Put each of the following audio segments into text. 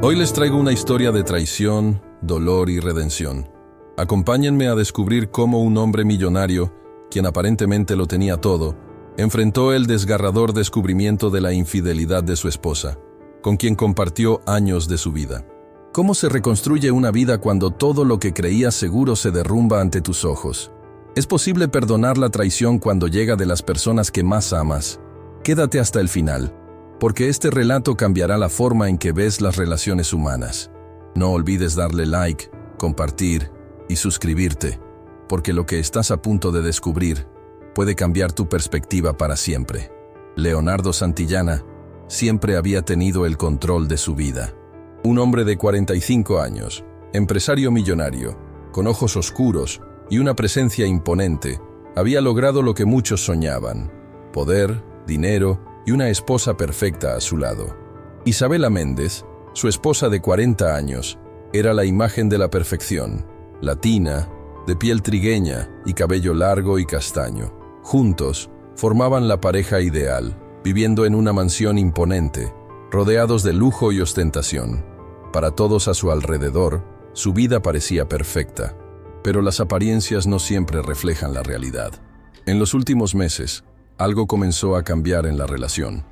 Hoy les traigo una historia de traición, dolor y redención. Acompáñenme a descubrir cómo un hombre millonario, quien aparentemente lo tenía todo, enfrentó el desgarrador descubrimiento de la infidelidad de su esposa, con quien compartió años de su vida. ¿Cómo se reconstruye una vida cuando todo lo que creías seguro se derrumba ante tus ojos? ¿Es posible perdonar la traición cuando llega de las personas que más amas? Quédate hasta el final, porque este relato cambiará la forma en que ves las relaciones humanas. No olvides darle like, compartir y suscribirte, porque lo que estás a punto de descubrir puede cambiar tu perspectiva para siempre. Leonardo Santillana siempre había tenido el control de su vida. Un hombre de 45 años, empresario millonario, con ojos oscuros y una presencia imponente, había logrado lo que muchos soñaban: poder, dinero y una esposa perfecta a su lado. Isabela Méndez, su esposa de 40 años, era la imagen de la perfección, latina, de piel trigueña y cabello largo y castaño. Juntos, formaban la pareja ideal, viviendo en una mansión imponente, rodeados de lujo y ostentación. Para todos a su alrededor, su vida parecía perfecta, pero las apariencias no siempre reflejan la realidad. En los últimos meses, algo comenzó a cambiar en la relación.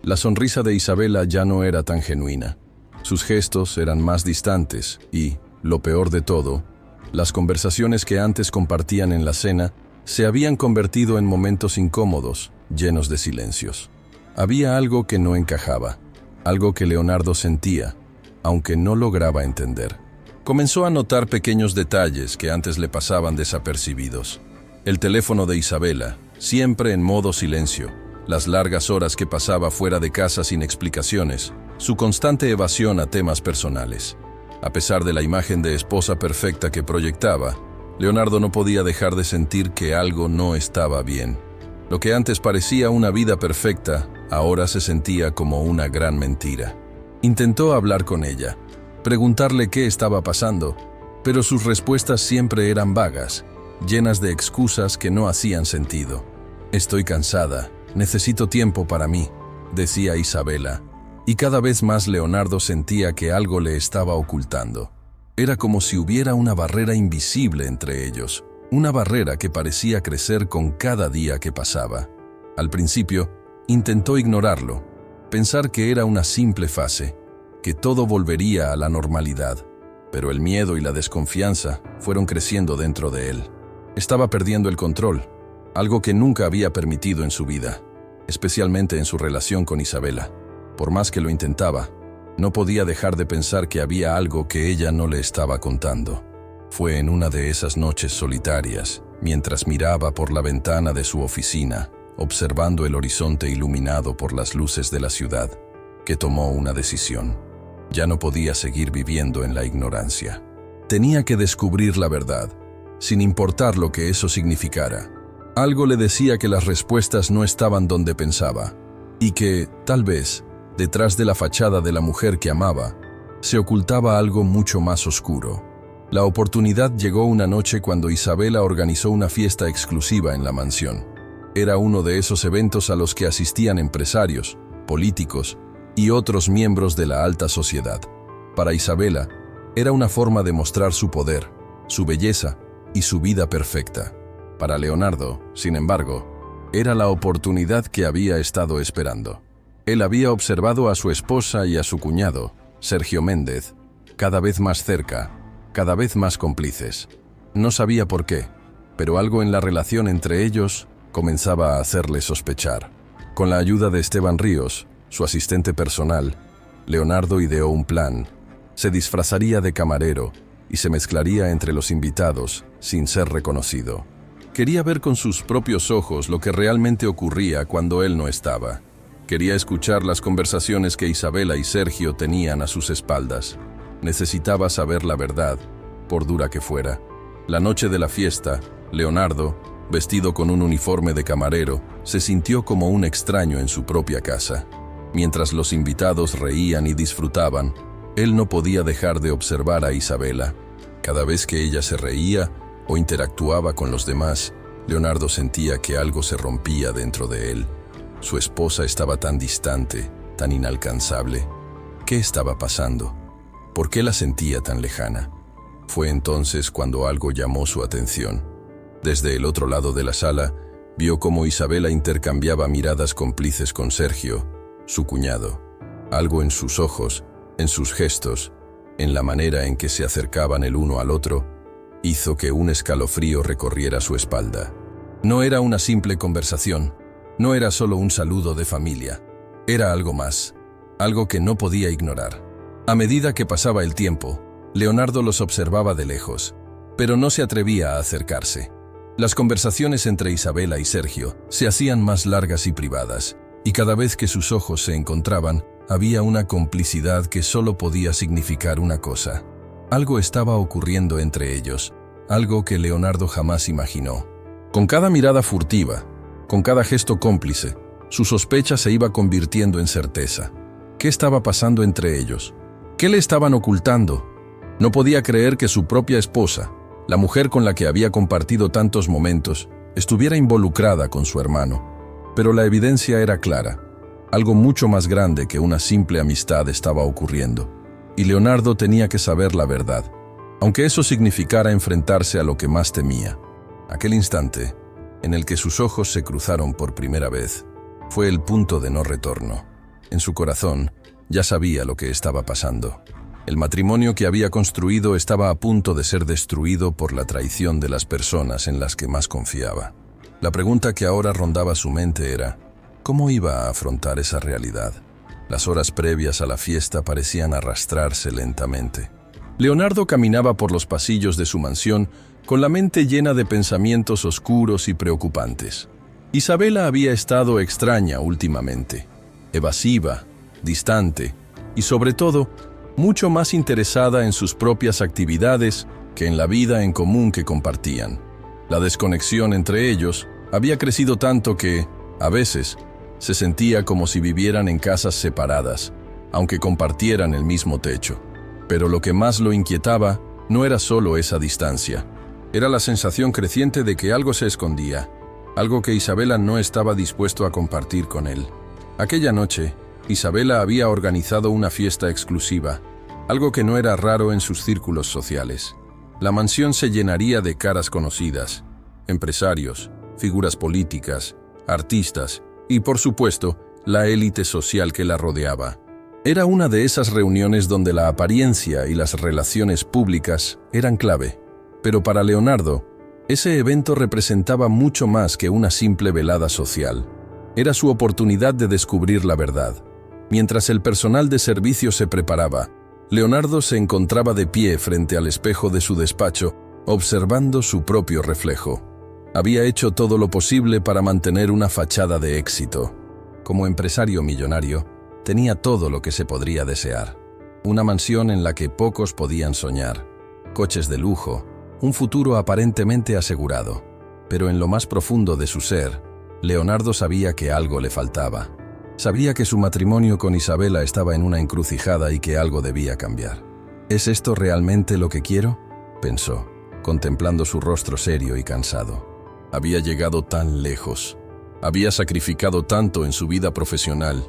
La sonrisa de Isabela ya no era tan genuina. Sus gestos eran más distantes y, lo peor de todo, las conversaciones que antes compartían en la cena se habían convertido en momentos incómodos, llenos de silencios. Había algo que no encajaba, algo que Leonardo sentía, aunque no lograba entender. Comenzó a notar pequeños detalles que antes le pasaban desapercibidos. El teléfono de Isabela, siempre en modo silencio, las largas horas que pasaba fuera de casa sin explicaciones, su constante evasión a temas personales. A pesar de la imagen de esposa perfecta que proyectaba, Leonardo no podía dejar de sentir que algo no estaba bien. Lo que antes parecía una vida perfecta, ahora se sentía como una gran mentira. Intentó hablar con ella, preguntarle qué estaba pasando, pero sus respuestas siempre eran vagas, llenas de excusas que no hacían sentido. «Estoy cansada, necesito tiempo para mí», decía Isabela, y cada vez más Leonardo sentía que algo le estaba ocultando. Era como si hubiera una barrera invisible entre ellos, una barrera que parecía crecer con cada día que pasaba. Al principio, intentó ignorarlo, pensar que era una simple fase, que todo volvería a la normalidad, pero el miedo y la desconfianza fueron creciendo dentro de él. Estaba perdiendo el control, algo que nunca había permitido en su vida, especialmente en su relación con Isabela. Por más que lo intentaba, no podía dejar de pensar que había algo que ella no le estaba contando. Fue en una de esas noches solitarias, mientras miraba por la ventana de su oficina, observando el horizonte iluminado por las luces de la ciudad, que tomó una decisión. Ya no podía seguir viviendo en la ignorancia. Tenía que descubrir la verdad, sin importar lo que eso significara. Algo le decía que las respuestas no estaban donde pensaba, y que, tal vez, detrás de la fachada de la mujer que amaba, se ocultaba algo mucho más oscuro. La oportunidad llegó una noche cuando Isabela organizó una fiesta exclusiva en la mansión. Era uno de esos eventos a los que asistían empresarios, políticos y otros miembros de la alta sociedad. Para Isabela, era una forma de mostrar su poder, su belleza y su vida perfecta. Para Leonardo, sin embargo, era la oportunidad que había estado esperando. Él había observado a su esposa y a su cuñado, Sergio Méndez, cada vez más cerca, cada vez más cómplices. No sabía por qué, pero algo en la relación entre ellos comenzaba a hacerle sospechar. Con la ayuda de Esteban Ríos, su asistente personal, Leonardo ideó un plan. Se disfrazaría de camarero y se mezclaría entre los invitados sin ser reconocido. Quería ver con sus propios ojos lo que realmente ocurría cuando él no estaba. Quería escuchar las conversaciones que Isabela y Sergio tenían a sus espaldas. Necesitaba saber la verdad, por dura que fuera. La noche de la fiesta, Leonardo, vestido con un uniforme de camarero, se sintió como un extraño en su propia casa. Mientras los invitados reían y disfrutaban, él no podía dejar de observar a Isabela. Cada vez que ella se reía o interactuaba con los demás, Leonardo sentía que algo se rompía dentro de él. Su esposa estaba tan distante, tan inalcanzable. ¿Qué estaba pasando? ¿Por qué la sentía tan lejana? Fue entonces cuando algo llamó su atención. Desde el otro lado de la sala, vio cómo Isabela intercambiaba miradas cómplices con Sergio, su cuñado. Algo en sus ojos, en sus gestos, en la manera en que se acercaban el uno al otro, hizo que un escalofrío recorriera su espalda. No era una simple conversación, no era solo un saludo de familia, era algo más, algo que no podía ignorar. A medida que pasaba el tiempo, Leonardo los observaba de lejos, pero no se atrevía a acercarse. Las conversaciones entre Isabela y Sergio se hacían más largas y privadas, y cada vez que sus ojos se encontraban, había una complicidad que solo podía significar una cosa. Algo estaba ocurriendo entre ellos, algo que Leonardo jamás imaginó. Con cada mirada furtiva, con cada gesto cómplice, su sospecha se iba convirtiendo en certeza. ¿Qué estaba pasando entre ellos? ¿Qué le estaban ocultando? No podía creer que su propia esposa, la mujer con la que había compartido tantos momentos, estuviera involucrada con su hermano. Pero la evidencia era clara. Algo mucho más grande que una simple amistad estaba ocurriendo. Y Leonardo tenía que saber la verdad, aunque eso significara enfrentarse a lo que más temía. Aquel instante, en el que sus ojos se cruzaron por primera vez, fue el punto de no retorno. En su corazón, ya sabía lo que estaba pasando. El matrimonio que había construido estaba a punto de ser destruido por la traición de las personas en las que más confiaba. La pregunta que ahora rondaba su mente era, ¿cómo iba a afrontar esa realidad? Las horas previas a la fiesta parecían arrastrarse lentamente. Leonardo caminaba por los pasillos de su mansión con la mente llena de pensamientos oscuros y preocupantes. Isabela había estado extraña últimamente, evasiva, distante y sobre todo, mucho más interesada en sus propias actividades que en la vida en común que compartían. La desconexión entre ellos había crecido tanto que, a veces, se sentía como si vivieran en casas separadas, aunque compartieran el mismo techo. Pero lo que más lo inquietaba no era solo esa distancia. Era la sensación creciente de que algo se escondía, algo que Isabela no estaba dispuesto a compartir con él. Aquella noche, Isabela había organizado una fiesta exclusiva, algo que no era raro en sus círculos sociales. La mansión se llenaría de caras conocidas, empresarios, figuras políticas, artistas y, por supuesto, la élite social que la rodeaba. Era una de esas reuniones donde la apariencia y las relaciones públicas eran clave. Pero para Leonardo, ese evento representaba mucho más que una simple velada social. Era su oportunidad de descubrir la verdad. Mientras el personal de servicio se preparaba, Leonardo se encontraba de pie frente al espejo de su despacho, observando su propio reflejo. Había hecho todo lo posible para mantener una fachada de éxito. Como empresario millonario, tenía todo lo que se podría desear. Una mansión en la que pocos podían soñar, coches de lujo, un futuro aparentemente asegurado. Pero en lo más profundo de su ser, Leonardo sabía que algo le faltaba. Sabía que su matrimonio con Isabela estaba en una encrucijada y que algo debía cambiar. ¿Es esto realmente lo que quiero?, pensó, contemplando su rostro serio y cansado. Había llegado tan lejos, había sacrificado tanto en su vida profesional,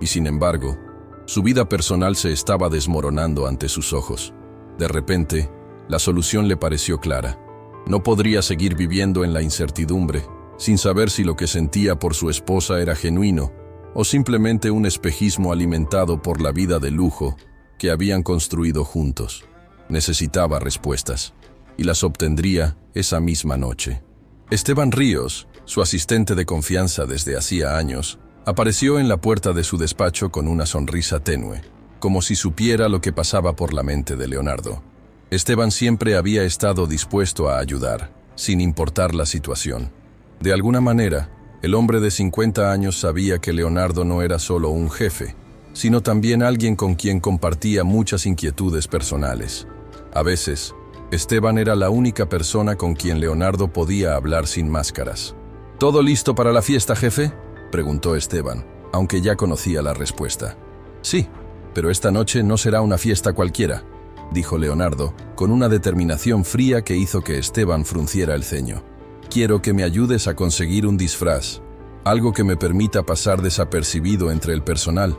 y sin embargo, su vida personal se estaba desmoronando ante sus ojos. De repente, la solución le pareció clara. No podría seguir viviendo en la incertidumbre, sin saber si lo que sentía por su esposa era genuino o simplemente un espejismo alimentado por la vida de lujo que habían construido juntos. Necesitaba respuestas, y las obtendría esa misma noche. Esteban Ríos, su asistente de confianza desde hacía años, apareció en la puerta de su despacho con una sonrisa tenue, como si supiera lo que pasaba por la mente de Leonardo. Esteban siempre había estado dispuesto a ayudar, sin importar la situación. De alguna manera, el hombre de 50 años sabía que Leonardo no era solo un jefe, sino también alguien con quien compartía muchas inquietudes personales. A veces, Esteban era la única persona con quien Leonardo podía hablar sin máscaras. ¿Todo listo para la fiesta, jefe?, preguntó Esteban, aunque ya conocía la respuesta. Sí, pero esta noche no será una fiesta cualquiera, dijo Leonardo, con una determinación fría que hizo que Esteban frunciera el ceño. Quiero que me ayudes a conseguir un disfraz, algo que me permita pasar desapercibido entre el personal.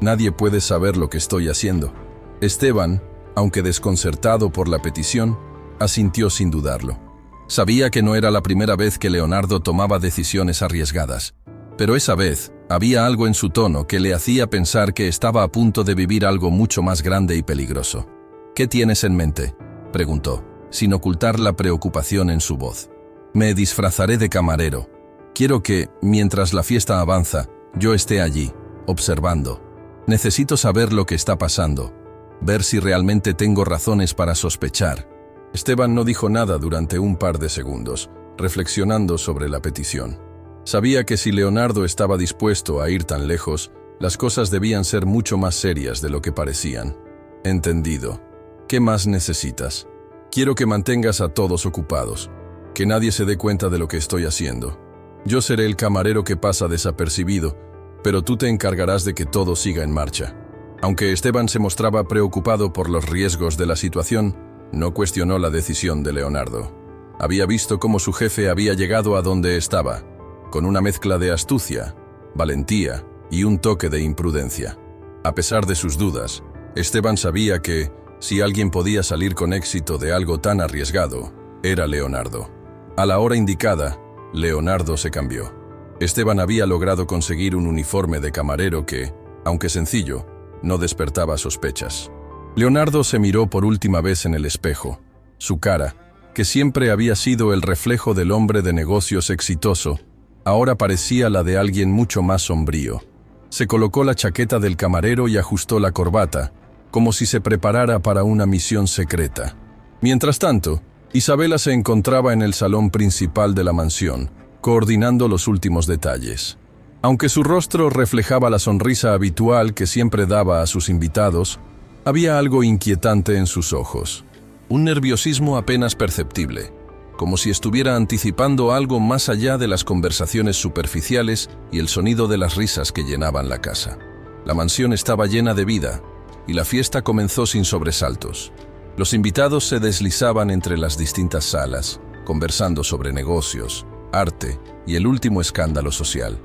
Nadie puede saber lo que estoy haciendo. Esteban, Aunque desconcertado por la petición, asintió sin dudarlo. Sabía que no era la primera vez que Leonardo tomaba decisiones arriesgadas, pero esa vez había algo en su tono que le hacía pensar que estaba a punto de vivir algo mucho más grande y peligroso. «¿Qué tienes en mente?», preguntó, sin ocultar la preocupación en su voz. «Me disfrazaré de camarero. Quiero que, mientras la fiesta avanza, yo esté allí, observando. Necesito saber lo que está pasando, ver si realmente tengo razones para sospechar». Esteban no dijo nada durante un par de segundos, reflexionando sobre la petición. Sabía que si Leonardo estaba dispuesto a ir tan lejos, las cosas debían ser mucho más serias de lo que parecían. «Entendido. ¿Qué más necesitas? Quiero que mantengas a todos ocupados, que nadie se dé cuenta de lo que estoy haciendo. Yo seré el camarero que pasa desapercibido, pero tú te encargarás de que todo siga en marcha». Aunque Esteban se mostraba preocupado por los riesgos de la situación, no cuestionó la decisión de Leonardo. Había visto cómo su jefe había llegado a donde estaba, con una mezcla de astucia, valentía y un toque de imprudencia. A pesar de sus dudas, Esteban sabía que, si alguien podía salir con éxito de algo tan arriesgado, era Leonardo. A la hora indicada, Leonardo se cambió. Esteban había logrado conseguir un uniforme de camarero que, aunque sencillo, no despertaba sospechas. Leonardo se miró por última vez en el espejo. Su cara, que siempre había sido el reflejo del hombre de negocios exitoso, ahora parecía la de alguien mucho más sombrío. Se colocó la chaqueta del camarero y ajustó la corbata, como si se preparara para una misión secreta. Mientras tanto, Isabela se encontraba en el salón principal de la mansión, coordinando los últimos detalles. Aunque su rostro reflejaba la sonrisa habitual que siempre daba a sus invitados, había algo inquietante en sus ojos. Un nerviosismo apenas perceptible, como si estuviera anticipando algo más allá de las conversaciones superficiales y el sonido de las risas que llenaban la casa. La mansión estaba llena de vida, y la fiesta comenzó sin sobresaltos. Los invitados se deslizaban entre las distintas salas, conversando sobre negocios, arte y el último escándalo social.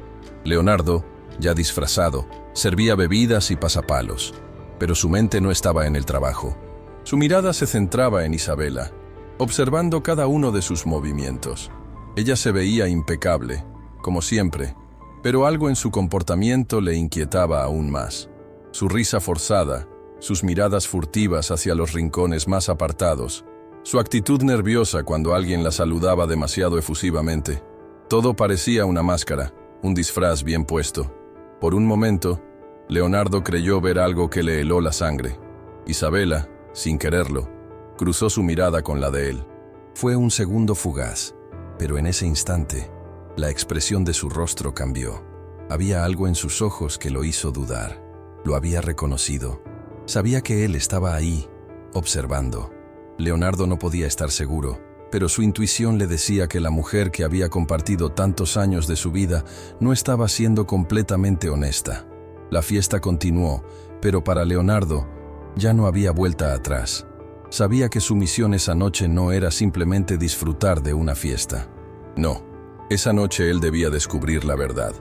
Leonardo, ya disfrazado, servía bebidas y pasapalos, pero su mente no estaba en el trabajo. Su mirada se centraba en Isabela, observando cada uno de sus movimientos. Ella se veía impecable, como siempre, pero algo en su comportamiento le inquietaba aún más. Su risa forzada, sus miradas furtivas hacia los rincones más apartados, su actitud nerviosa cuando alguien la saludaba demasiado efusivamente. Todo parecía una máscara, un disfraz bien puesto. Por un momento, Leonardo creyó ver algo que le heló la sangre. Isabela, sin quererlo, cruzó su mirada con la de él. Fue un segundo fugaz, pero en ese instante, la expresión de su rostro cambió. Había algo en sus ojos que lo hizo dudar. Lo había reconocido. Sabía que él estaba ahí, observando. Leonardo no podía estar seguro, pero su intuición le decía que la mujer que había compartido tantos años de su vida no estaba siendo completamente honesta. La fiesta continuó, pero para Leonardo ya no había vuelta atrás. Sabía que su misión esa noche no era simplemente disfrutar de una fiesta. No, esa noche él debía descubrir la verdad.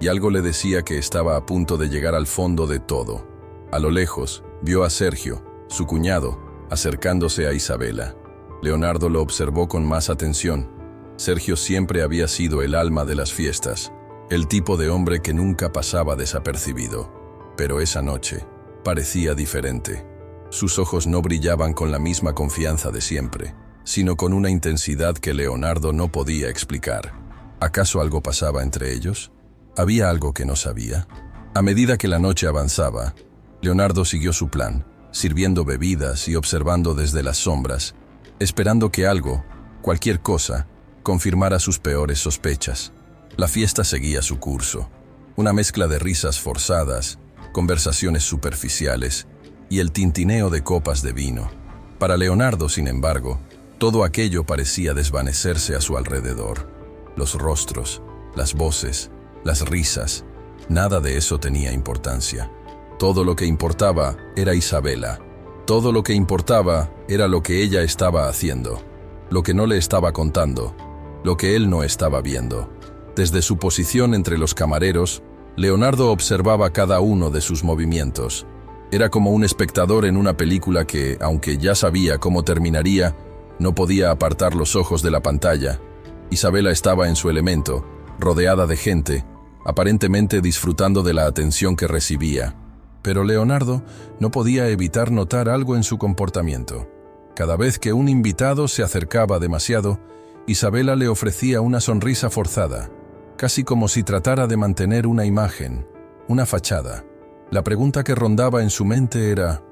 Y algo le decía que estaba a punto de llegar al fondo de todo. A lo lejos, vio a Sergio, su cuñado, acercándose a Isabela. Leonardo lo observó con más atención. Sergio siempre había sido el alma de las fiestas, el tipo de hombre que nunca pasaba desapercibido. Pero esa noche parecía diferente. Sus ojos no brillaban con la misma confianza de siempre, sino con una intensidad que Leonardo no podía explicar. ¿Acaso algo pasaba entre ellos? ¿Había algo que no sabía? A medida que la noche avanzaba, Leonardo siguió su plan, sirviendo bebidas y observando desde las sombras, esperando que algo, cualquier cosa, confirmara sus peores sospechas. La fiesta seguía su curso, una mezcla de risas forzadas, conversaciones superficiales y el tintineo de copas de vino. Para Leonardo, sin embargo, todo aquello parecía desvanecerse a su alrededor. Los rostros, las voces, las risas, nada de eso tenía importancia. Todo lo que importaba era Isabela. Todo lo que importaba era lo que ella estaba haciendo, lo que no le estaba contando, lo que él no estaba viendo. Desde su posición entre los camareros, Leonardo observaba cada uno de sus movimientos. Era como un espectador en una película que, aunque ya sabía cómo terminaría, no podía apartar los ojos de la pantalla. Isabela estaba en su elemento, rodeada de gente, aparentemente disfrutando de la atención que recibía. Pero Leonardo no podía evitar notar algo en su comportamiento. Cada vez que un invitado se acercaba demasiado, Isabela le ofrecía una sonrisa forzada, casi como si tratara de mantener una imagen, una fachada. La pregunta que rondaba en su mente era,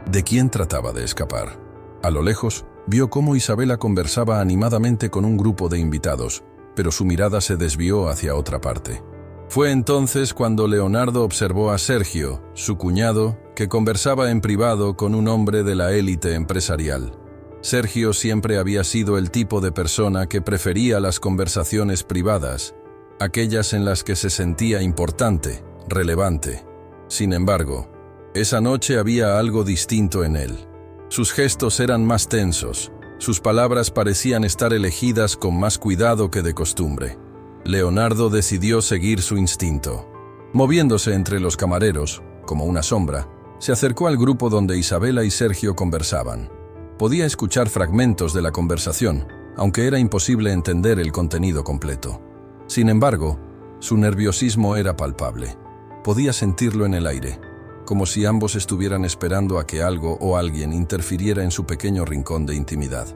¿de quién trataba de escapar? A lo lejos, vio cómo Isabela conversaba animadamente con un grupo de invitados, pero su mirada se desvió hacia otra parte. Fue entonces cuando Leonardo observó a Sergio, su cuñado, que conversaba en privado con un hombre de la élite empresarial. Sergio siempre había sido el tipo de persona que prefería las conversaciones privadas, aquellas en las que se sentía importante, relevante. Sin embargo, esa noche había algo distinto en él. Sus gestos eran más tensos, sus palabras parecían estar elegidas con más cuidado que de costumbre. Leonardo decidió seguir su instinto. Moviéndose entre los camareros, como una sombra, se acercó al grupo donde Isabela y Sergio conversaban. Podía escuchar fragmentos de la conversación, aunque era imposible entender el contenido completo. Sin embargo, su nerviosismo era palpable. Podía sentirlo en el aire, como si ambos estuvieran esperando a que algo o alguien interfiriera en su pequeño rincón de intimidad.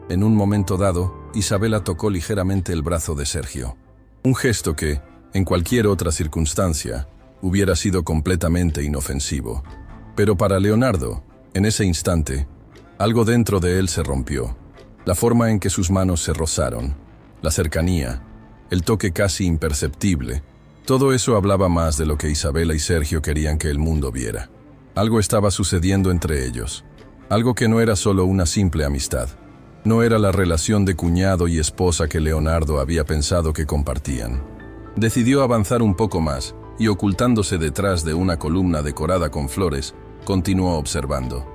En un momento dado, Isabela tocó ligeramente el brazo de Sergio. Un gesto que, en cualquier otra circunstancia, hubiera sido completamente inofensivo. Pero para Leonardo, en ese instante, algo dentro de él se rompió. La forma en que sus manos se rozaron, la cercanía, el toque casi imperceptible, todo eso hablaba más de lo que Isabela y Sergio querían que el mundo viera. Algo estaba sucediendo entre ellos, algo que no era solo una simple amistad. No era la relación de cuñado y esposa que Leonardo había pensado que compartían. Decidió avanzar un poco más y, ocultándose detrás de una columna decorada con flores, continuó observando.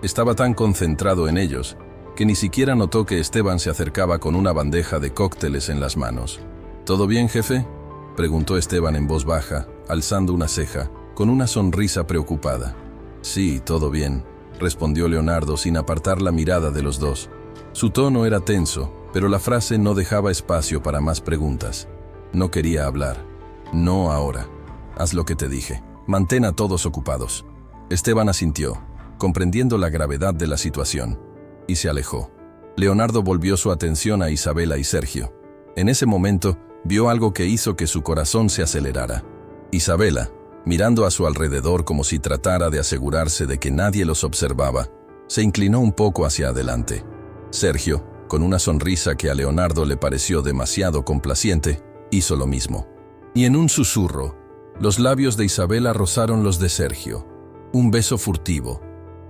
Estaba tan concentrado en ellos que ni siquiera notó que Esteban se acercaba con una bandeja de cócteles en las manos. ¿Todo bien, jefe?, preguntó Esteban en voz baja, alzando una ceja, con una sonrisa preocupada. Sí, todo bien, respondió Leonardo sin apartar la mirada de los dos. Su tono era tenso, pero la frase no dejaba espacio para más preguntas. No quería hablar. No ahora. Haz lo que te dije. Mantén a todos ocupados. Esteban asintió, comprendiendo la gravedad de la situación, y se alejó. Leonardo volvió su atención a Isabela y Sergio. En ese momento, vio algo que hizo que su corazón se acelerara. Isabela, mirando a su alrededor como si tratara de asegurarse de que nadie los observaba, se inclinó un poco hacia adelante. Sergio, con una sonrisa que a Leonardo le pareció demasiado complaciente, hizo lo mismo. Y en un susurro, los labios de Isabela rozaron los de Sergio. Un beso furtivo,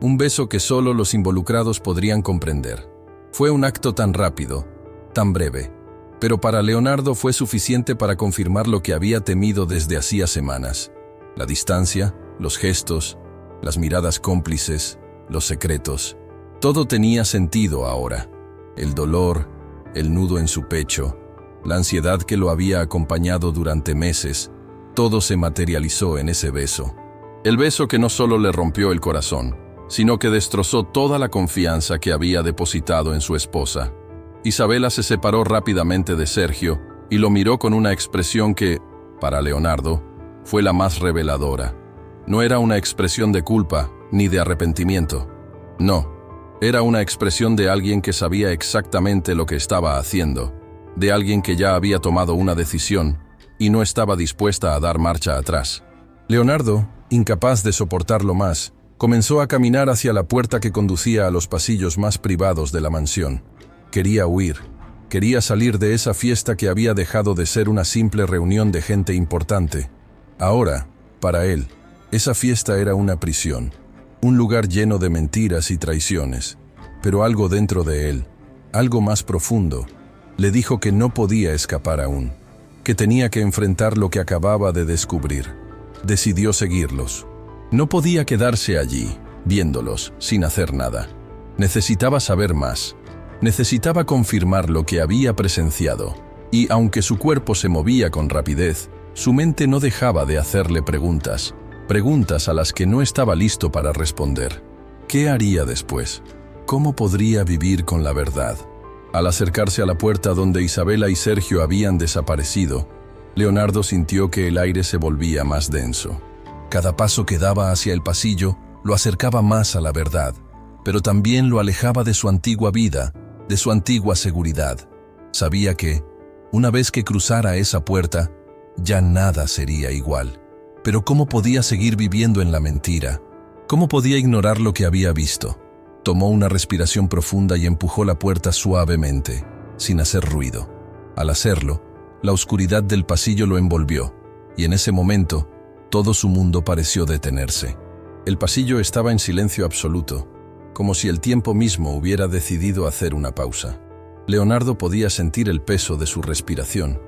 un beso que solo los involucrados podrían comprender. Fue un acto tan rápido, tan breve, pero para Leonardo fue suficiente para confirmar lo que había temido desde hacía semanas. La distancia, los gestos, las miradas cómplices, los secretos. Todo tenía sentido ahora. El dolor, el nudo en su pecho, la ansiedad que lo había acompañado durante meses, todo se materializó en ese beso. El beso que no solo le rompió el corazón, sino que destrozó toda la confianza que había depositado en su esposa. Isabela se separó rápidamente de Sergio y lo miró con una expresión que, para Leonardo, fue la más reveladora. No era una expresión de culpa ni de arrepentimiento. No, era una expresión de alguien que sabía exactamente lo que estaba haciendo, de alguien que ya había tomado una decisión y no estaba dispuesta a dar marcha atrás. Leonardo, incapaz de soportarlo más, comenzó a caminar hacia la puerta que conducía a los pasillos más privados de la mansión. Quería huir, quería salir de esa fiesta que había dejado de ser una simple reunión de gente importante. Ahora, para él, esa fiesta era una prisión, un lugar lleno de mentiras y traiciones, pero algo dentro de él, algo más profundo, le dijo que no podía escapar aún, que tenía que enfrentar lo que acababa de descubrir. Decidió seguirlos. No podía quedarse allí, viéndolos, sin hacer nada. Necesitaba saber más. Necesitaba confirmar lo que había presenciado, y aunque su cuerpo se movía con rapidez, su mente no dejaba de hacerle preguntas. Preguntas a las que no estaba listo para responder. ¿Qué haría después? ¿Cómo podría vivir con la verdad? Al acercarse a la puerta donde Isabela y Sergio habían desaparecido, Leonardo sintió que el aire se volvía más denso. Cada paso que daba hacia el pasillo lo acercaba más a la verdad, pero también lo alejaba de su antigua vida, de su antigua seguridad. Sabía que, una vez que cruzara esa puerta, ya nada sería igual. Pero ¿cómo podía seguir viviendo en la mentira? ¿Cómo podía ignorar lo que había visto? Tomó una respiración profunda y empujó la puerta suavemente, sin hacer ruido. Al hacerlo, la oscuridad del pasillo lo envolvió, y en ese momento, todo su mundo pareció detenerse. El pasillo estaba en silencio absoluto, como si el tiempo mismo hubiera decidido hacer una pausa. Leonardo podía sentir el peso de su respiración,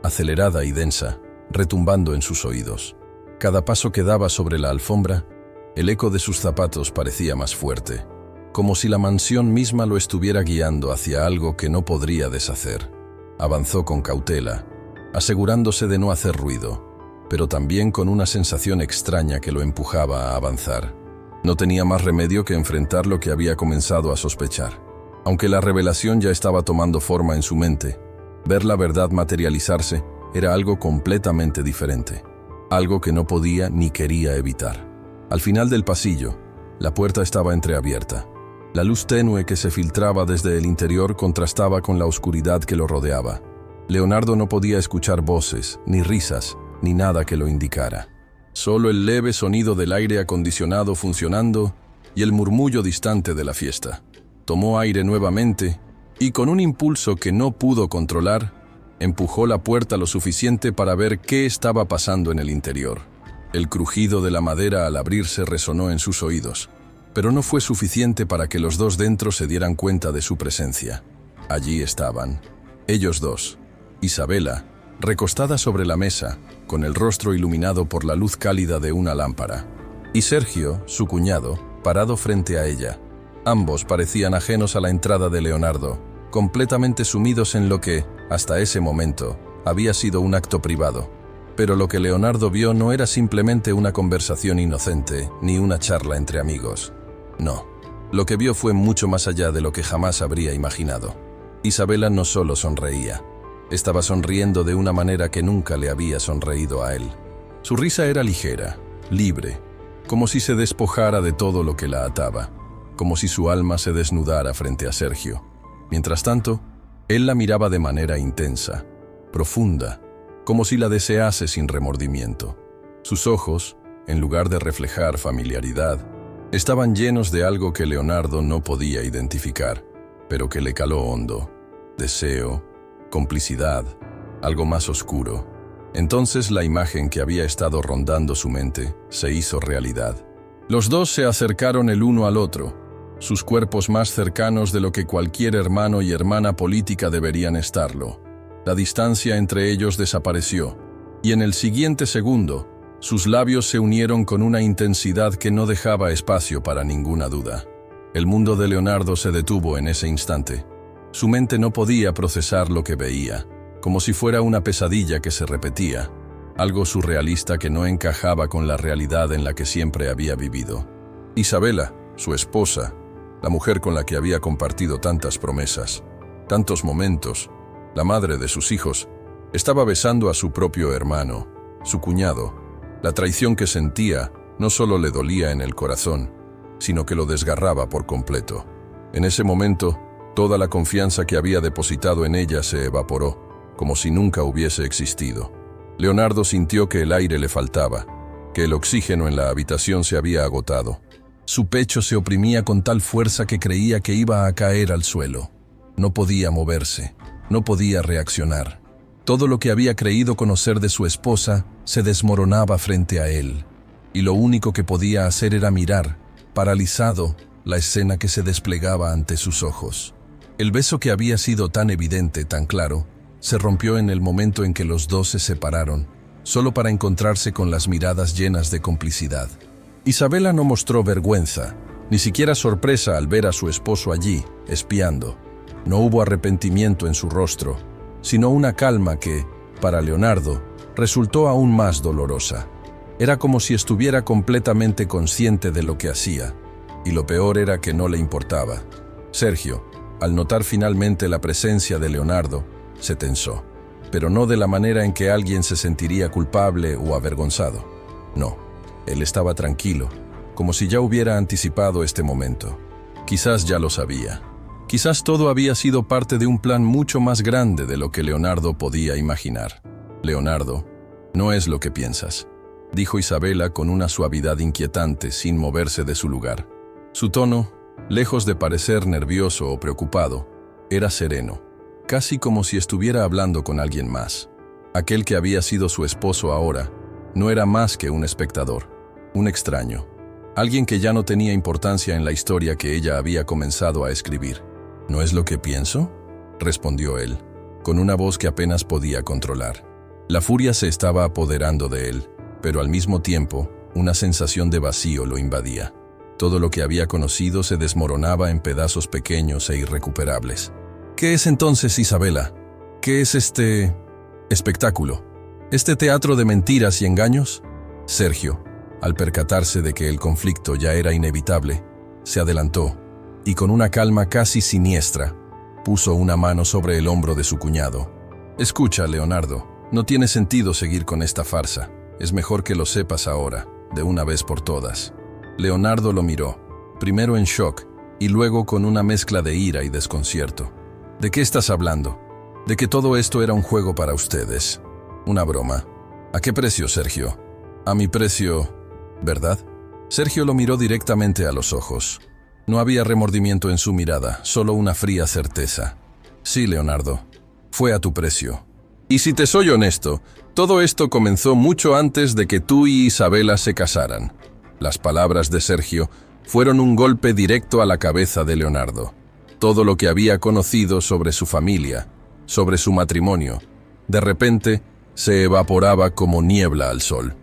acelerada y densa, retumbando en sus oídos. Cada paso que daba sobre la alfombra, el eco de sus zapatos parecía más fuerte, como si la mansión misma lo estuviera guiando hacia algo que no podría deshacer. Avanzó con cautela, asegurándose de no hacer ruido, pero también con una sensación extraña que lo empujaba a avanzar. No tenía más remedio que enfrentar lo que había comenzado a sospechar. Aunque la revelación ya estaba tomando forma en su mente, ver la verdad materializarse era algo completamente diferente. Algo que no podía ni quería evitar. Al final del pasillo, la puerta estaba entreabierta. La luz tenue que se filtraba desde el interior contrastaba con la oscuridad que lo rodeaba. Leonardo no podía escuchar voces, ni risas, ni nada que lo indicara. Solo el leve sonido del aire acondicionado funcionando y el murmullo distante de la fiesta. Tomó aire nuevamente y, con un impulso que no pudo controlar, empujó la puerta lo suficiente para ver qué estaba pasando en el interior. El crujido de la madera al abrirse resonó en sus oídos, pero no fue suficiente para que los dos dentro se dieran cuenta de su presencia. Allí estaban, ellos dos, Isabela, recostada sobre la mesa, con el rostro iluminado por la luz cálida de una lámpara, y Sergio, su cuñado, parado frente a ella. Ambos parecían ajenos a la entrada de Leonardo, completamente sumidos en lo que, hasta ese momento, había sido un acto privado. Pero lo que Leonardo vio no era simplemente una conversación inocente, ni una charla entre amigos. No, lo que vio fue mucho más allá de lo que jamás habría imaginado. Isabela no solo sonreía, estaba sonriendo de una manera que nunca le había sonreído a él. Su risa era ligera, libre, como si se despojara de todo lo que la ataba, como si su alma se desnudara frente a Sergio. Mientras tanto, él la miraba de manera intensa, profunda, como si la desease sin remordimiento. Sus ojos, en lugar de reflejar familiaridad, estaban llenos de algo que Leonardo no podía identificar, pero que le caló hondo. Deseo, complicidad, algo más oscuro. Entonces la imagen que había estado rondando su mente se hizo realidad. Los dos se acercaron el uno al otro, sus cuerpos más cercanos de lo que cualquier hermano y hermana política deberían estarlo. La distancia entre ellos desapareció, y en el siguiente segundo, sus labios se unieron con una intensidad que no dejaba espacio para ninguna duda. El mundo de Leonardo se detuvo en ese instante. Su mente no podía procesar lo que veía, como si fuera una pesadilla que se repetía, algo surrealista que no encajaba con la realidad en la que siempre había vivido. Isabela, su esposa, la mujer con la que había compartido tantas promesas, tantos momentos, la madre de sus hijos, estaba besando a su propio hermano, su cuñado. La traición que sentía no solo le dolía en el corazón, sino que lo desgarraba por completo. En ese momento, toda la confianza que había depositado en ella se evaporó, como si nunca hubiese existido. Leonardo sintió que el aire le faltaba, que el oxígeno en la habitación se había agotado. Su pecho se oprimía con tal fuerza que creía que iba a caer al suelo. No podía moverse, no podía reaccionar. Todo lo que había creído conocer de su esposa se desmoronaba frente a él, y lo único que podía hacer era mirar, paralizado, la escena que se desplegaba ante sus ojos. El beso que había sido tan evidente, tan claro, se rompió en el momento en que los dos se separaron, solo para encontrarse con las miradas llenas de complicidad. Isabela no mostró vergüenza, ni siquiera sorpresa al ver a su esposo allí, espiando. No hubo arrepentimiento en su rostro, sino una calma que, para Leonardo, resultó aún más dolorosa. Era como si estuviera completamente consciente de lo que hacía, y lo peor era que no le importaba. Sergio, al notar finalmente la presencia de Leonardo, se tensó, pero no de la manera en que alguien se sentiría culpable o avergonzado. No, él estaba tranquilo, como si ya hubiera anticipado este momento. Quizás ya lo sabía. Quizás todo había sido parte de un plan mucho más grande de lo que Leonardo podía imaginar. Leonardo, no es lo que piensas, dijo Isabela con una suavidad inquietante sin moverse de su lugar. Su tono, lejos de parecer nervioso o preocupado, era sereno, casi como si estuviera hablando con alguien más. Aquel que había sido su esposo ahora no era más que un espectador, un extraño, alguien que ya no tenía importancia en la historia que ella había comenzado a escribir. ¿No es lo que pienso?, respondió él, con una voz que apenas podía controlar. La furia se estaba apoderando de él, pero al mismo tiempo, una sensación de vacío lo invadía. Todo lo que había conocido se desmoronaba en pedazos pequeños e irrecuperables. ¿Qué es entonces, Isabela? ¿Qué es este espectáculo? ¿Este teatro de mentiras y engaños? Sergio, al percatarse de que el conflicto ya era inevitable, se adelantó y con una calma casi siniestra, puso una mano sobre el hombro de su cuñado. Escucha, Leonardo, no tiene sentido seguir con esta farsa. Es mejor que lo sepas ahora, de una vez por todas. Leonardo lo miró, primero en shock y luego con una mezcla de ira y desconcierto. ¿De qué estás hablando? De que todo esto era un juego para ustedes. Una broma. ¿A qué precio, Sergio? A mi precio, ¿verdad? Sergio lo miró directamente a los ojos. No había remordimiento en su mirada, solo una fría certeza. Sí, Leonardo, fue a tu precio. Y si te soy honesto, todo esto comenzó mucho antes de que tú y Isabela se casaran. Las palabras de Sergio fueron un golpe directo a la cabeza de Leonardo. Todo lo que había conocido sobre su familia, sobre su matrimonio, de repente se evaporaba como niebla al sol.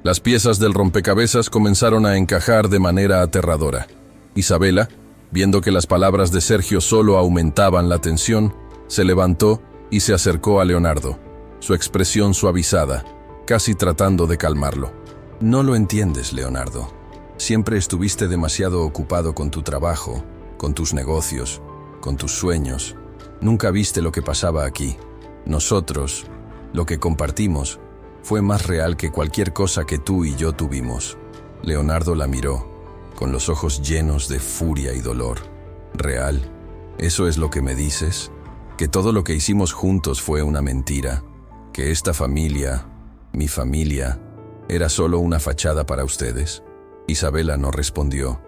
Las piezas del rompecabezas comenzaron a encajar de manera aterradora. Isabela, viendo que las palabras de Sergio solo aumentaban la tensión, se levantó y se acercó a Leonardo, su expresión suavizada, casi tratando de calmarlo. No lo entiendes, Leonardo. Siempre estuviste demasiado ocupado con tu trabajo, con tus negocios, con tus sueños. Nunca viste lo que pasaba aquí. Nosotros, lo que compartimos, fue más real que cualquier cosa que tú y yo tuvimos. Leonardo la miró, con los ojos llenos de furia y dolor. ¿Real? ¿Eso es lo que me dices? ¿Que todo lo que hicimos juntos fue una mentira? ¿Que esta familia, mi familia, era solo una fachada para ustedes? Isabela no respondió.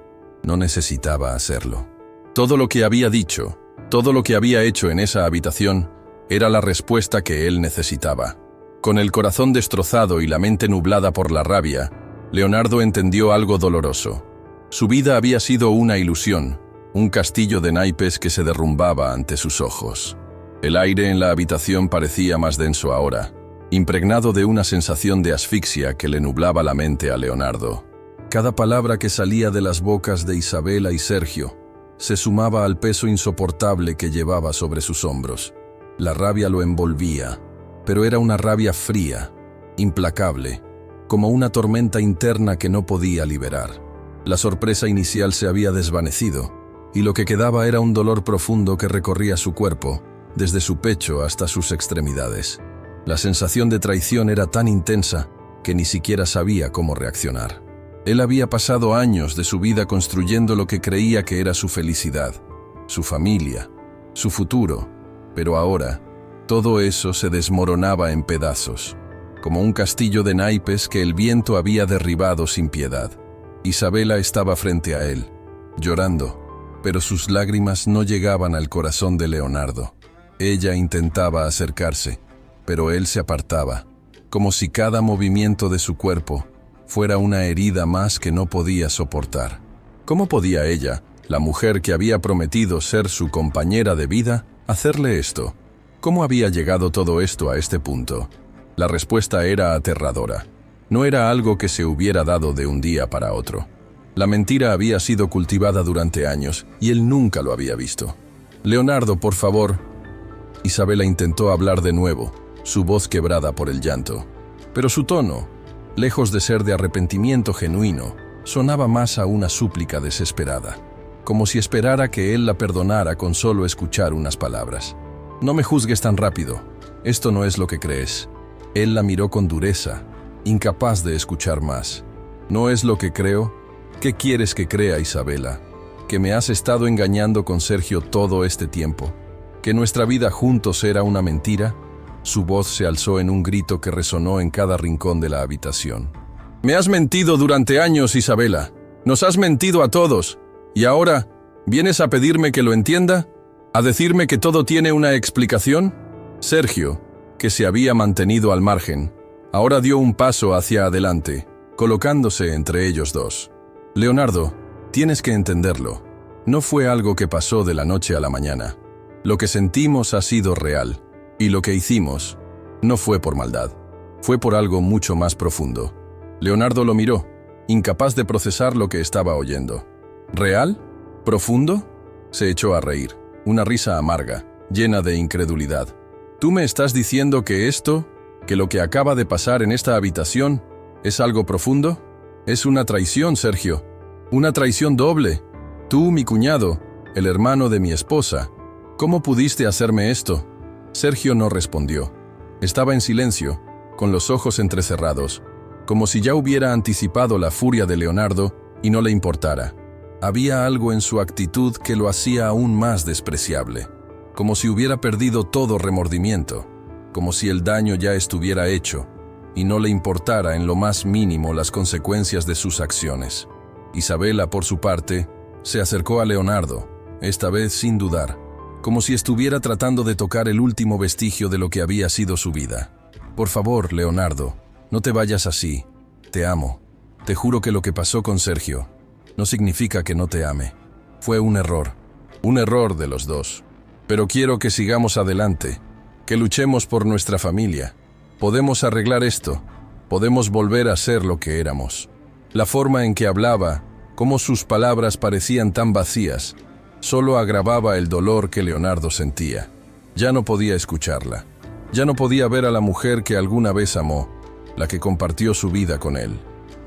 No necesitaba hacerlo. Todo lo que había dicho, todo lo que había hecho en esa habitación, era la respuesta que él necesitaba. Con el corazón destrozado y la mente nublada por la rabia, Leonardo entendió algo doloroso. Su vida había sido una ilusión, un castillo de naipes que se derrumbaba ante sus ojos. El aire en la habitación parecía más denso ahora, impregnado de una sensación de asfixia que le nublaba la mente a Leonardo. Cada palabra que salía de las bocas de Isabela y Sergio se sumaba al peso insoportable que llevaba sobre sus hombros. La rabia lo envolvía, pero era una rabia fría, implacable, como una tormenta interna que no podía liberar. La sorpresa inicial se había desvanecido, y lo que quedaba era un dolor profundo que recorría su cuerpo, desde su pecho hasta sus extremidades. La sensación de traición era tan intensa que ni siquiera sabía cómo reaccionar. Él había pasado años de su vida construyendo lo que creía que era su felicidad, su familia, su futuro, pero ahora todo eso se desmoronaba en pedazos, como un castillo de naipes que el viento había derribado sin piedad. Isabela estaba frente a él, llorando, pero sus lágrimas no llegaban al corazón de Leonardo. Ella intentaba acercarse, pero él se apartaba, como si cada movimiento de su cuerpo fuera una herida más que no podía soportar. ¿Cómo podía ella, la mujer que había prometido ser su compañera de vida, hacerle esto? ¿Cómo había llegado todo esto a este punto? La respuesta era aterradora. No era algo que se hubiera dado de un día para otro. La mentira había sido cultivada durante años y él nunca lo había visto. «Leonardo, por favor». Isabela intentó hablar de nuevo, su voz quebrada por el llanto. Pero su tono, lejos de ser de arrepentimiento genuino, sonaba más a una súplica desesperada, como si esperara que él la perdonara con solo escuchar unas palabras. «No me juzgues tan rápido, esto no es lo que crees». Él la miró con dureza, incapaz de escuchar más. «¿No es lo que creo? ¿Qué quieres que crea, Isabela? ¿Que me has estado engañando con Sergio todo este tiempo? ¿Que nuestra vida juntos era una mentira?» Su voz se alzó en un grito que resonó en cada rincón de la habitación. «Me has mentido durante años, Isabela. Nos has mentido a todos. ¿Y ahora vienes a pedirme que lo entienda? ¿A decirme que todo tiene una explicación?» Sergio, que se había mantenido al margen, ahora dio un paso hacia adelante, colocándose entre ellos dos. «Leonardo, tienes que entenderlo. No fue algo que pasó de la noche a la mañana. Lo que sentimos ha sido real, y lo que hicimos no fue por maldad. Fue por algo mucho más profundo». Leonardo lo miró, incapaz de procesar lo que estaba oyendo. «¿Real? ¿Profundo?». Se echó a reír, una risa amarga, llena de incredulidad. «¿Tú me estás diciendo que que lo que acaba de pasar en esta habitación, es algo profundo? Es una traición, Sergio. Una traición doble. Tú, mi cuñado, el hermano de mi esposa. ¿Cómo pudiste hacerme esto?». Sergio no respondió. Estaba en silencio, con los ojos entrecerrados, como si ya hubiera anticipado la furia de Leonardo y no le importara. Había algo en su actitud que lo hacía aún más despreciable, como si hubiera perdido todo remordimiento, como si el daño ya estuviera hecho y no le importara en lo más mínimo las consecuencias de sus acciones. Isabela, por su parte, se acercó a Leonardo, esta vez sin dudar, como si estuviera tratando de tocar el último vestigio de lo que había sido su vida. «Por favor, Leonardo, no te vayas así. Te amo. Te juro que lo que pasó con Sergio no significa que no te ame. Fue un error de los dos. Pero quiero que sigamos adelante, que luchemos por nuestra familia. Podemos arreglar esto, podemos volver a ser lo que éramos». La forma en que hablaba, cómo sus palabras parecían tan vacías, solo agravaba el dolor que Leonardo sentía. Ya no podía escucharla. Ya no podía ver a la mujer que alguna vez amó, la que compartió su vida con él.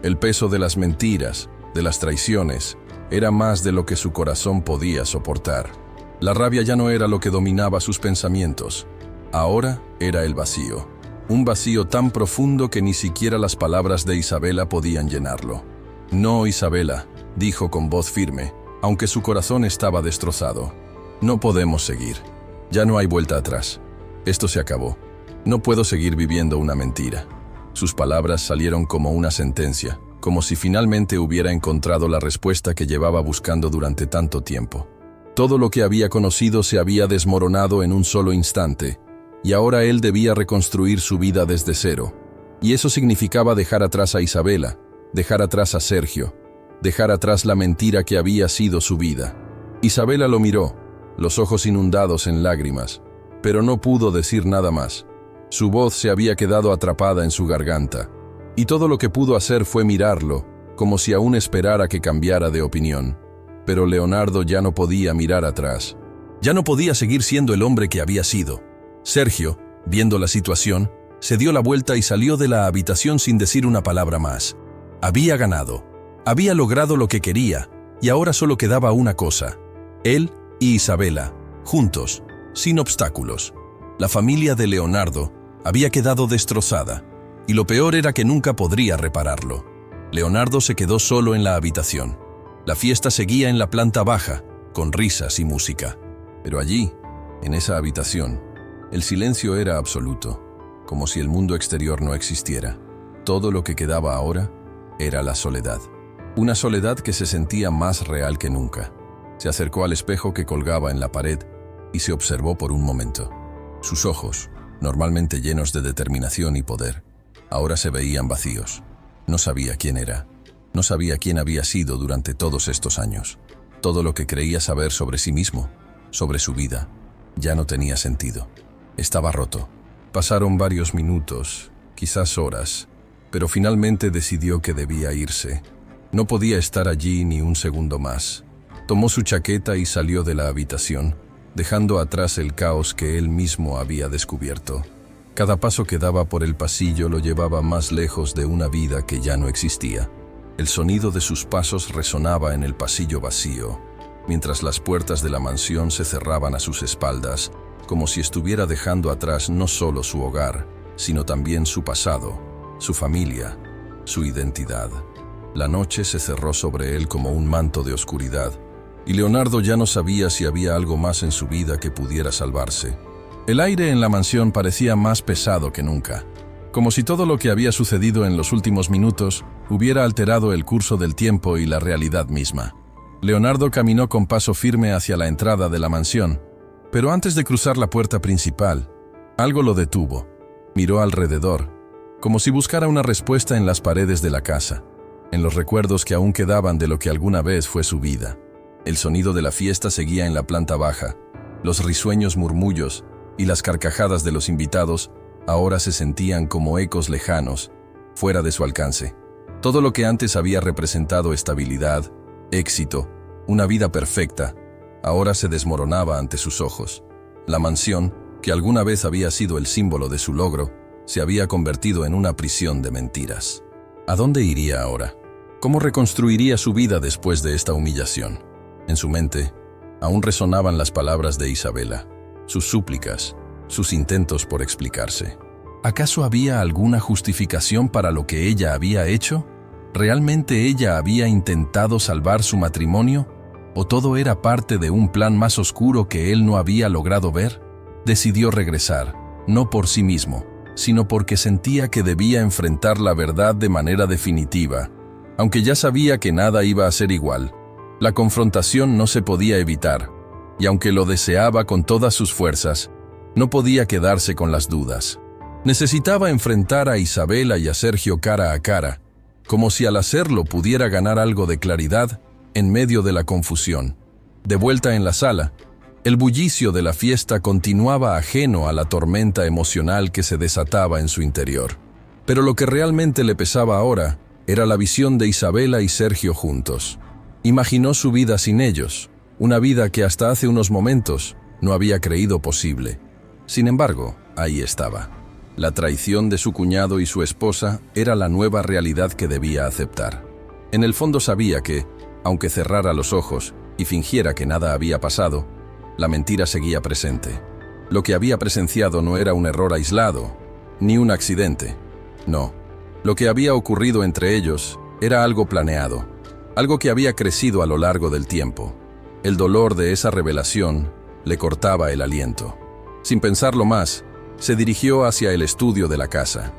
El peso de las mentiras, de las traiciones, era más de lo que su corazón podía soportar. La rabia ya no era lo que dominaba sus pensamientos. Ahora era el vacío. Un vacío tan profundo que ni siquiera las palabras de Isabela podían llenarlo. «No, Isabela», dijo con voz firme, aunque su corazón estaba destrozado. «No podemos seguir. Ya no hay vuelta atrás. Esto se acabó. No puedo seguir viviendo una mentira». Sus palabras salieron como una sentencia, como si finalmente hubiera encontrado la respuesta que llevaba buscando durante tanto tiempo. Todo lo que había conocido se había desmoronado en un solo instante, y ahora él debía reconstruir su vida desde cero. Y eso significaba dejar atrás a Isabela, dejar atrás a Sergio, dejar atrás la mentira que había sido su vida. Isabela lo miró, los ojos inundados en lágrimas, pero no pudo decir nada más. Su voz se había quedado atrapada en su garganta, y todo lo que pudo hacer fue mirarlo, como si aún esperara que cambiara de opinión. Pero Leonardo ya no podía mirar atrás. Ya no podía seguir siendo el hombre que había sido. Sergio, viendo la situación, se dio la vuelta y salió de la habitación sin decir una palabra más. Había ganado. Había logrado lo que quería, y ahora solo quedaba una cosa. Él y Isabela, juntos, sin obstáculos. La familia de Leonardo había quedado destrozada, y lo peor era que nunca podría repararlo. Leonardo se quedó solo en la habitación. La fiesta seguía en la planta baja, con risas y música. Pero allí, en esa habitación, el silencio era absoluto, como si el mundo exterior no existiera. Todo lo que quedaba ahora era la soledad. Una soledad que se sentía más real que nunca. Se acercó al espejo que colgaba en la pared y se observó por un momento. Sus ojos, normalmente llenos de determinación y poder, ahora se veían vacíos. No sabía quién era. No sabía quién había sido durante todos estos años. Todo lo que creía saber sobre sí mismo, sobre su vida, ya no tenía sentido. Estaba roto. Pasaron varios minutos, quizás horas, pero finalmente decidió que debía irse. No podía estar allí ni un segundo más. Tomó su chaqueta y salió de la habitación, dejando atrás el caos que él mismo había descubierto. Cada paso que daba por el pasillo lo llevaba más lejos de una vida que ya no existía. El sonido de sus pasos resonaba en el pasillo vacío, mientras las puertas de la mansión se cerraban a sus espaldas, como si estuviera dejando atrás no solo su hogar, sino también su pasado, su familia, su identidad. La noche se cerró sobre él como un manto de oscuridad, y Leonardo ya no sabía si había algo más en su vida que pudiera salvarse. El aire en la mansión parecía más pesado que nunca, como si todo lo que había sucedido en los últimos minutos hubiera alterado el curso del tiempo y la realidad misma. Leonardo caminó con paso firme hacia la entrada de la mansión, pero antes de cruzar la puerta principal, algo lo detuvo. Miró alrededor, como si buscara una respuesta en las paredes de la casa, en los recuerdos que aún quedaban de lo que alguna vez fue su vida. El sonido de la fiesta seguía en la planta baja. Los risueños murmullos y las carcajadas de los invitados ahora se sentían como ecos lejanos, fuera de su alcance. Todo lo que antes había representado estabilidad, éxito, una vida perfecta, ahora se desmoronaba ante sus ojos. La mansión, que alguna vez había sido el símbolo de su logro, se había convertido en una prisión de mentiras. ¿A dónde iría ahora? ¿Cómo reconstruiría su vida después de esta humillación? En su mente, aún resonaban las palabras de Isabela, sus súplicas, sus intentos por explicarse. ¿Acaso había alguna justificación para lo que ella había hecho? ¿Realmente ella había intentado salvar su matrimonio? ¿O todo era parte de un plan más oscuro que él no había logrado ver? Decidió regresar, no por sí mismo, sino porque sentía que debía enfrentar la verdad de manera definitiva, aunque ya sabía que nada iba a ser igual. La confrontación no se podía evitar, y aunque lo deseaba con todas sus fuerzas, no podía quedarse con las dudas. Necesitaba enfrentar a Isabela y a Sergio cara a cara, como si al hacerlo pudiera ganar algo de claridad en medio de la confusión. De vuelta en la sala, el bullicio de la fiesta continuaba ajeno a la tormenta emocional que se desataba en su interior. Pero lo que realmente le pesaba ahora era la visión de Isabela y Sergio juntos. Imaginó su vida sin ellos, una vida que hasta hace unos momentos no había creído posible. Sin embargo, ahí estaba. La traición de su cuñado y su esposa era la nueva realidad que debía aceptar. En el fondo sabía que, aunque cerrara los ojos y fingiera que nada había pasado, la mentira seguía presente. Lo que había presenciado no era un error aislado, ni un accidente. No, lo que había ocurrido entre ellos era algo planeado, algo que había crecido a lo largo del tiempo. El dolor de esa revelación le cortaba el aliento. Sin pensarlo más, se dirigió hacia el estudio de la casa.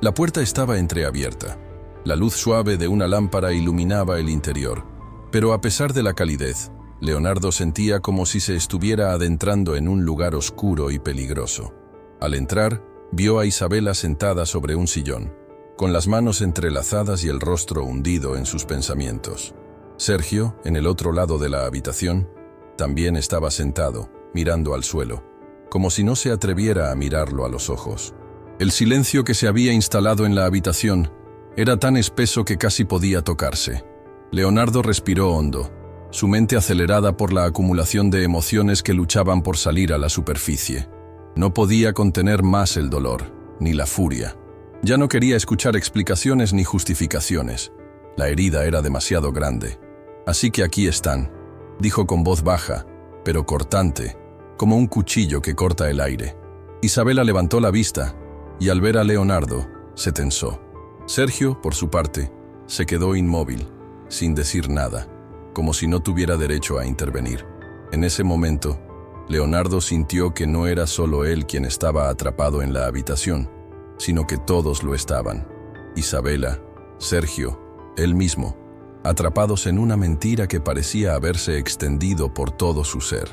La puerta estaba entreabierta. La luz suave de una lámpara iluminaba el interior, pero a pesar de la calidez, Leonardo sentía como si se estuviera adentrando en un lugar oscuro y peligroso. Al entrar, vio a Isabela sentada sobre un sillón, con las manos entrelazadas y el rostro hundido en sus pensamientos. Sergio, en el otro lado de la habitación, también estaba sentado, mirando al suelo, como si no se atreviera a mirarlo a los ojos. El silencio que se había instalado en la habitación era tan espeso que casi podía tocarse. Leonardo respiró hondo, su mente acelerada por la acumulación de emociones que luchaban por salir a la superficie. No podía contener más el dolor, ni la furia. Ya no quería escuchar explicaciones ni justificaciones. La herida era demasiado grande. Así que aquí están, dijo con voz baja, pero cortante, como un cuchillo que corta el aire. Isabela levantó la vista, y al ver a Leonardo, se tensó. Sergio, por su parte, se quedó inmóvil, sin decir nada, como si no tuviera derecho a intervenir. En ese momento, Leonardo sintió que no era solo él quien estaba atrapado en la habitación, sino que todos lo estaban. Isabela, Sergio, él mismo, atrapados en una mentira que parecía haberse extendido por todo su ser.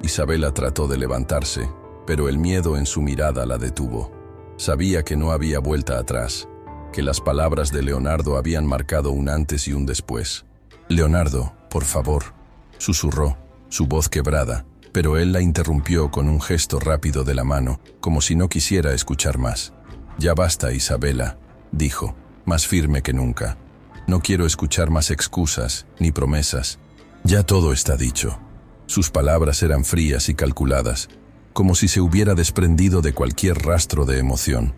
Isabela trató de levantarse, pero el miedo en su mirada la detuvo. Sabía que no había vuelta atrás, que las palabras de Leonardo habían marcado un antes y un después. «Leonardo, por favor», susurró, su voz quebrada, pero él la interrumpió con un gesto rápido de la mano, como si no quisiera escuchar más. «Ya basta, Isabela», dijo, más firme que nunca. «No quiero escuchar más excusas ni promesas. Ya todo está dicho». Sus palabras eran frías y calculadas, como si se hubiera desprendido de cualquier rastro de emoción.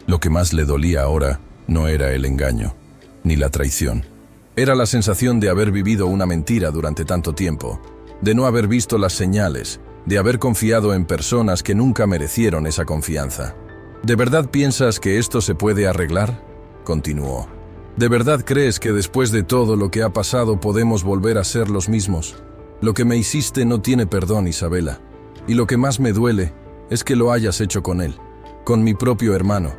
Lo que más le dolía ahora no era el engaño, ni la traición. Era la sensación de haber vivido una mentira durante tanto tiempo, de no haber visto las señales, de haber confiado en personas que nunca merecieron esa confianza. ¿De verdad piensas que esto se puede arreglar?, continuó. ¿De verdad crees que después de todo lo que ha pasado podemos volver a ser los mismos? Lo que me hiciste no tiene perdón, Isabela. Y lo que más me duele es que lo hayas hecho con él, con mi propio hermano.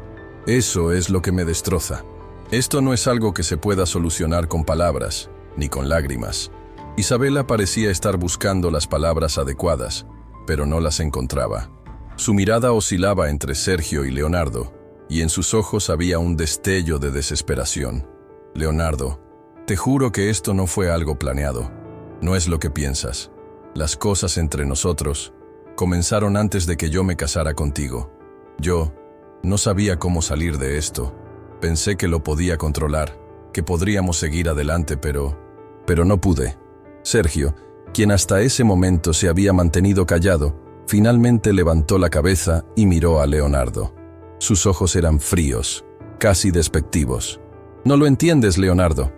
Eso es lo que me destroza. Esto no es algo que se pueda solucionar con palabras, ni con lágrimas. Isabela parecía estar buscando las palabras adecuadas, pero no las encontraba. Su mirada oscilaba entre Sergio y Leonardo, y en sus ojos había un destello de desesperación. Leonardo, te juro que esto no fue algo planeado. No es lo que piensas. Las cosas entre nosotros comenzaron antes de que yo me casara contigo. Yo no sabía cómo salir de esto. Pensé que lo podía controlar, que podríamos seguir adelante, pero no pude. Sergio, quien hasta ese momento se había mantenido callado, finalmente levantó la cabeza y miró a Leonardo. Sus ojos eran fríos, casi despectivos. No lo entiendes, Leonardo.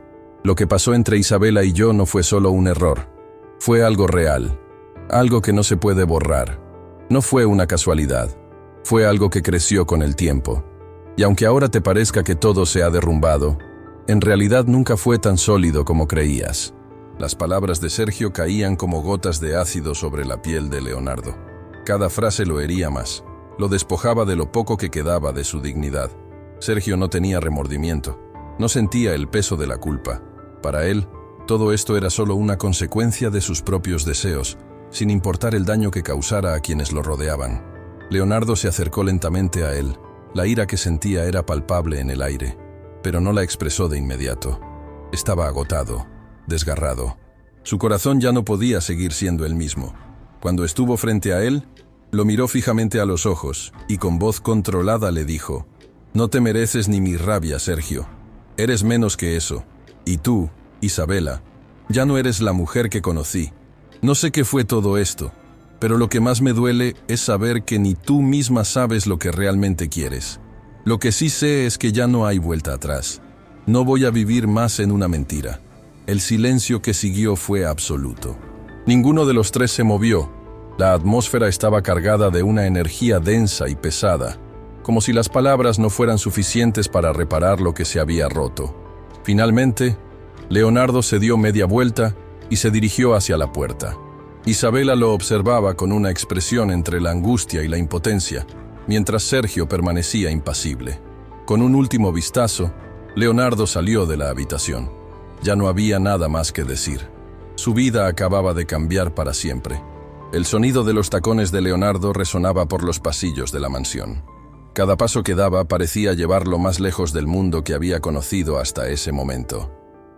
Lo que pasó entre Isabela y yo no fue solo un error. Fue algo real, algo que no se puede borrar. No fue una casualidad. Fue algo que creció con el tiempo. Y aunque ahora te parezca que todo se ha derrumbado, en realidad nunca fue tan sólido como creías. Las palabras de Sergio caían como gotas de ácido sobre la piel de Leonardo. Cada frase lo hería más, lo despojaba de lo poco que quedaba de su dignidad. Sergio no tenía remordimiento, no sentía el peso de la culpa. Para él, todo esto era solo una consecuencia de sus propios deseos, sin importar el daño que causara a quienes lo rodeaban. Leonardo se acercó lentamente a él. La ira que sentía era palpable en el aire, pero no la expresó de inmediato. Estaba agotado, desgarrado. Su corazón ya no podía seguir siendo el mismo. Cuando estuvo frente a él, lo miró fijamente a los ojos y con voz controlada le dijo: «No te mereces ni mi rabia, Sergio. Eres menos que eso. Y tú, Isabela, ya no eres la mujer que conocí. No sé qué fue todo esto, pero lo que más me duele es saber que ni tú misma sabes lo que realmente quieres. Lo que sí sé es que ya no hay vuelta atrás. No voy a vivir más en una mentira». El silencio que siguió fue absoluto. Ninguno de los tres se movió. La atmósfera estaba cargada de una energía densa y pesada, como si las palabras no fueran suficientes para reparar lo que se había roto. Finalmente, Leonardo se dio media vuelta y se dirigió hacia la puerta. Isabela lo observaba con una expresión entre la angustia y la impotencia, mientras Sergio permanecía impasible. Con un último vistazo, Leonardo salió de la habitación. Ya no había nada más que decir. Su vida acababa de cambiar para siempre. El sonido de los tacones de Leonardo resonaba por los pasillos de la mansión. Cada paso que daba parecía llevarlo más lejos del mundo que había conocido hasta ese momento.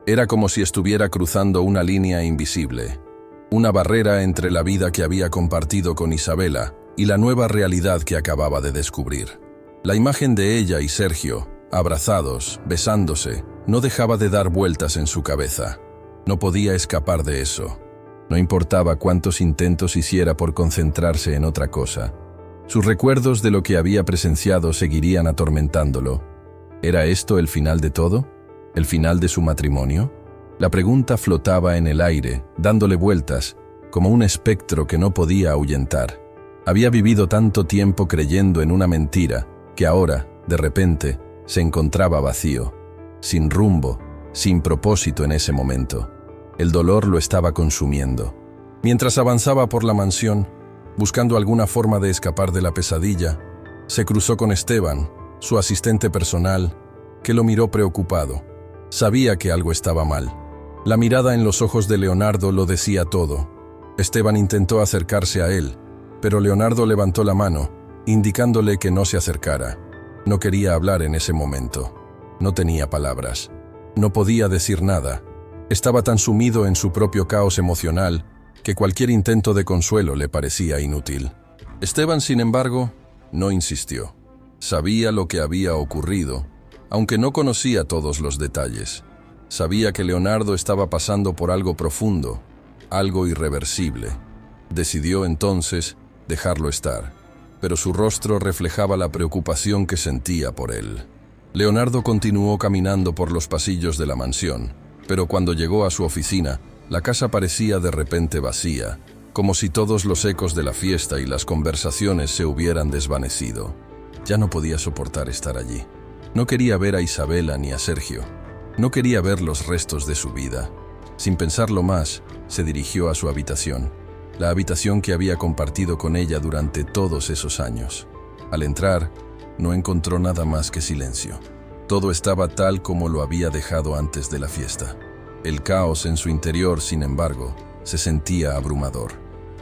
Era como si estuviera cruzando una línea invisible, una barrera entre la vida que había compartido con Isabela y la nueva realidad que acababa de descubrir. La imagen de ella y Sergio, abrazados, besándose, no dejaba de dar vueltas en su cabeza. No podía escapar de eso. No importaba cuántos intentos hiciera por concentrarse en otra cosa. Sus recuerdos de lo que había presenciado seguirían atormentándolo. ¿Era esto el final de todo? ¿El final de su matrimonio? La pregunta flotaba en el aire, dándole vueltas, como un espectro que no podía ahuyentar. Había vivido tanto tiempo creyendo en una mentira, que ahora, de repente, se encontraba vacío, sin rumbo, sin propósito en ese momento. El dolor lo estaba consumiendo. Mientras avanzaba por la mansión, buscando alguna forma de escapar de la pesadilla, se cruzó con Esteban, su asistente personal, que lo miró preocupado. Sabía que algo estaba mal. La mirada en los ojos de Leonardo lo decía todo. Esteban intentó acercarse a él, pero Leonardo levantó la mano, indicándole que no se acercara. No quería hablar en ese momento. No tenía palabras. No podía decir nada. Estaba tan sumido en su propio caos emocional que cualquier intento de consuelo le parecía inútil. Esteban, sin embargo, no insistió. Sabía lo que había ocurrido, aunque no conocía todos los detalles. Sabía que Leonardo estaba pasando por algo profundo, algo irreversible. Decidió entonces dejarlo estar, pero su rostro reflejaba la preocupación que sentía por él. Leonardo continuó caminando por los pasillos de la mansión, pero cuando llegó a su oficina, la casa parecía de repente vacía, como si todos los ecos de la fiesta y las conversaciones se hubieran desvanecido. Ya no podía soportar estar allí. No quería ver a Isabela ni a Sergio. No quería ver los restos de su vida. Sin pensarlo más, se dirigió a su habitación, la habitación que había compartido con ella durante todos esos años. Al entrar, no encontró nada más que silencio. Todo estaba tal como lo había dejado antes de la fiesta. El caos en su interior, sin embargo, se sentía abrumador.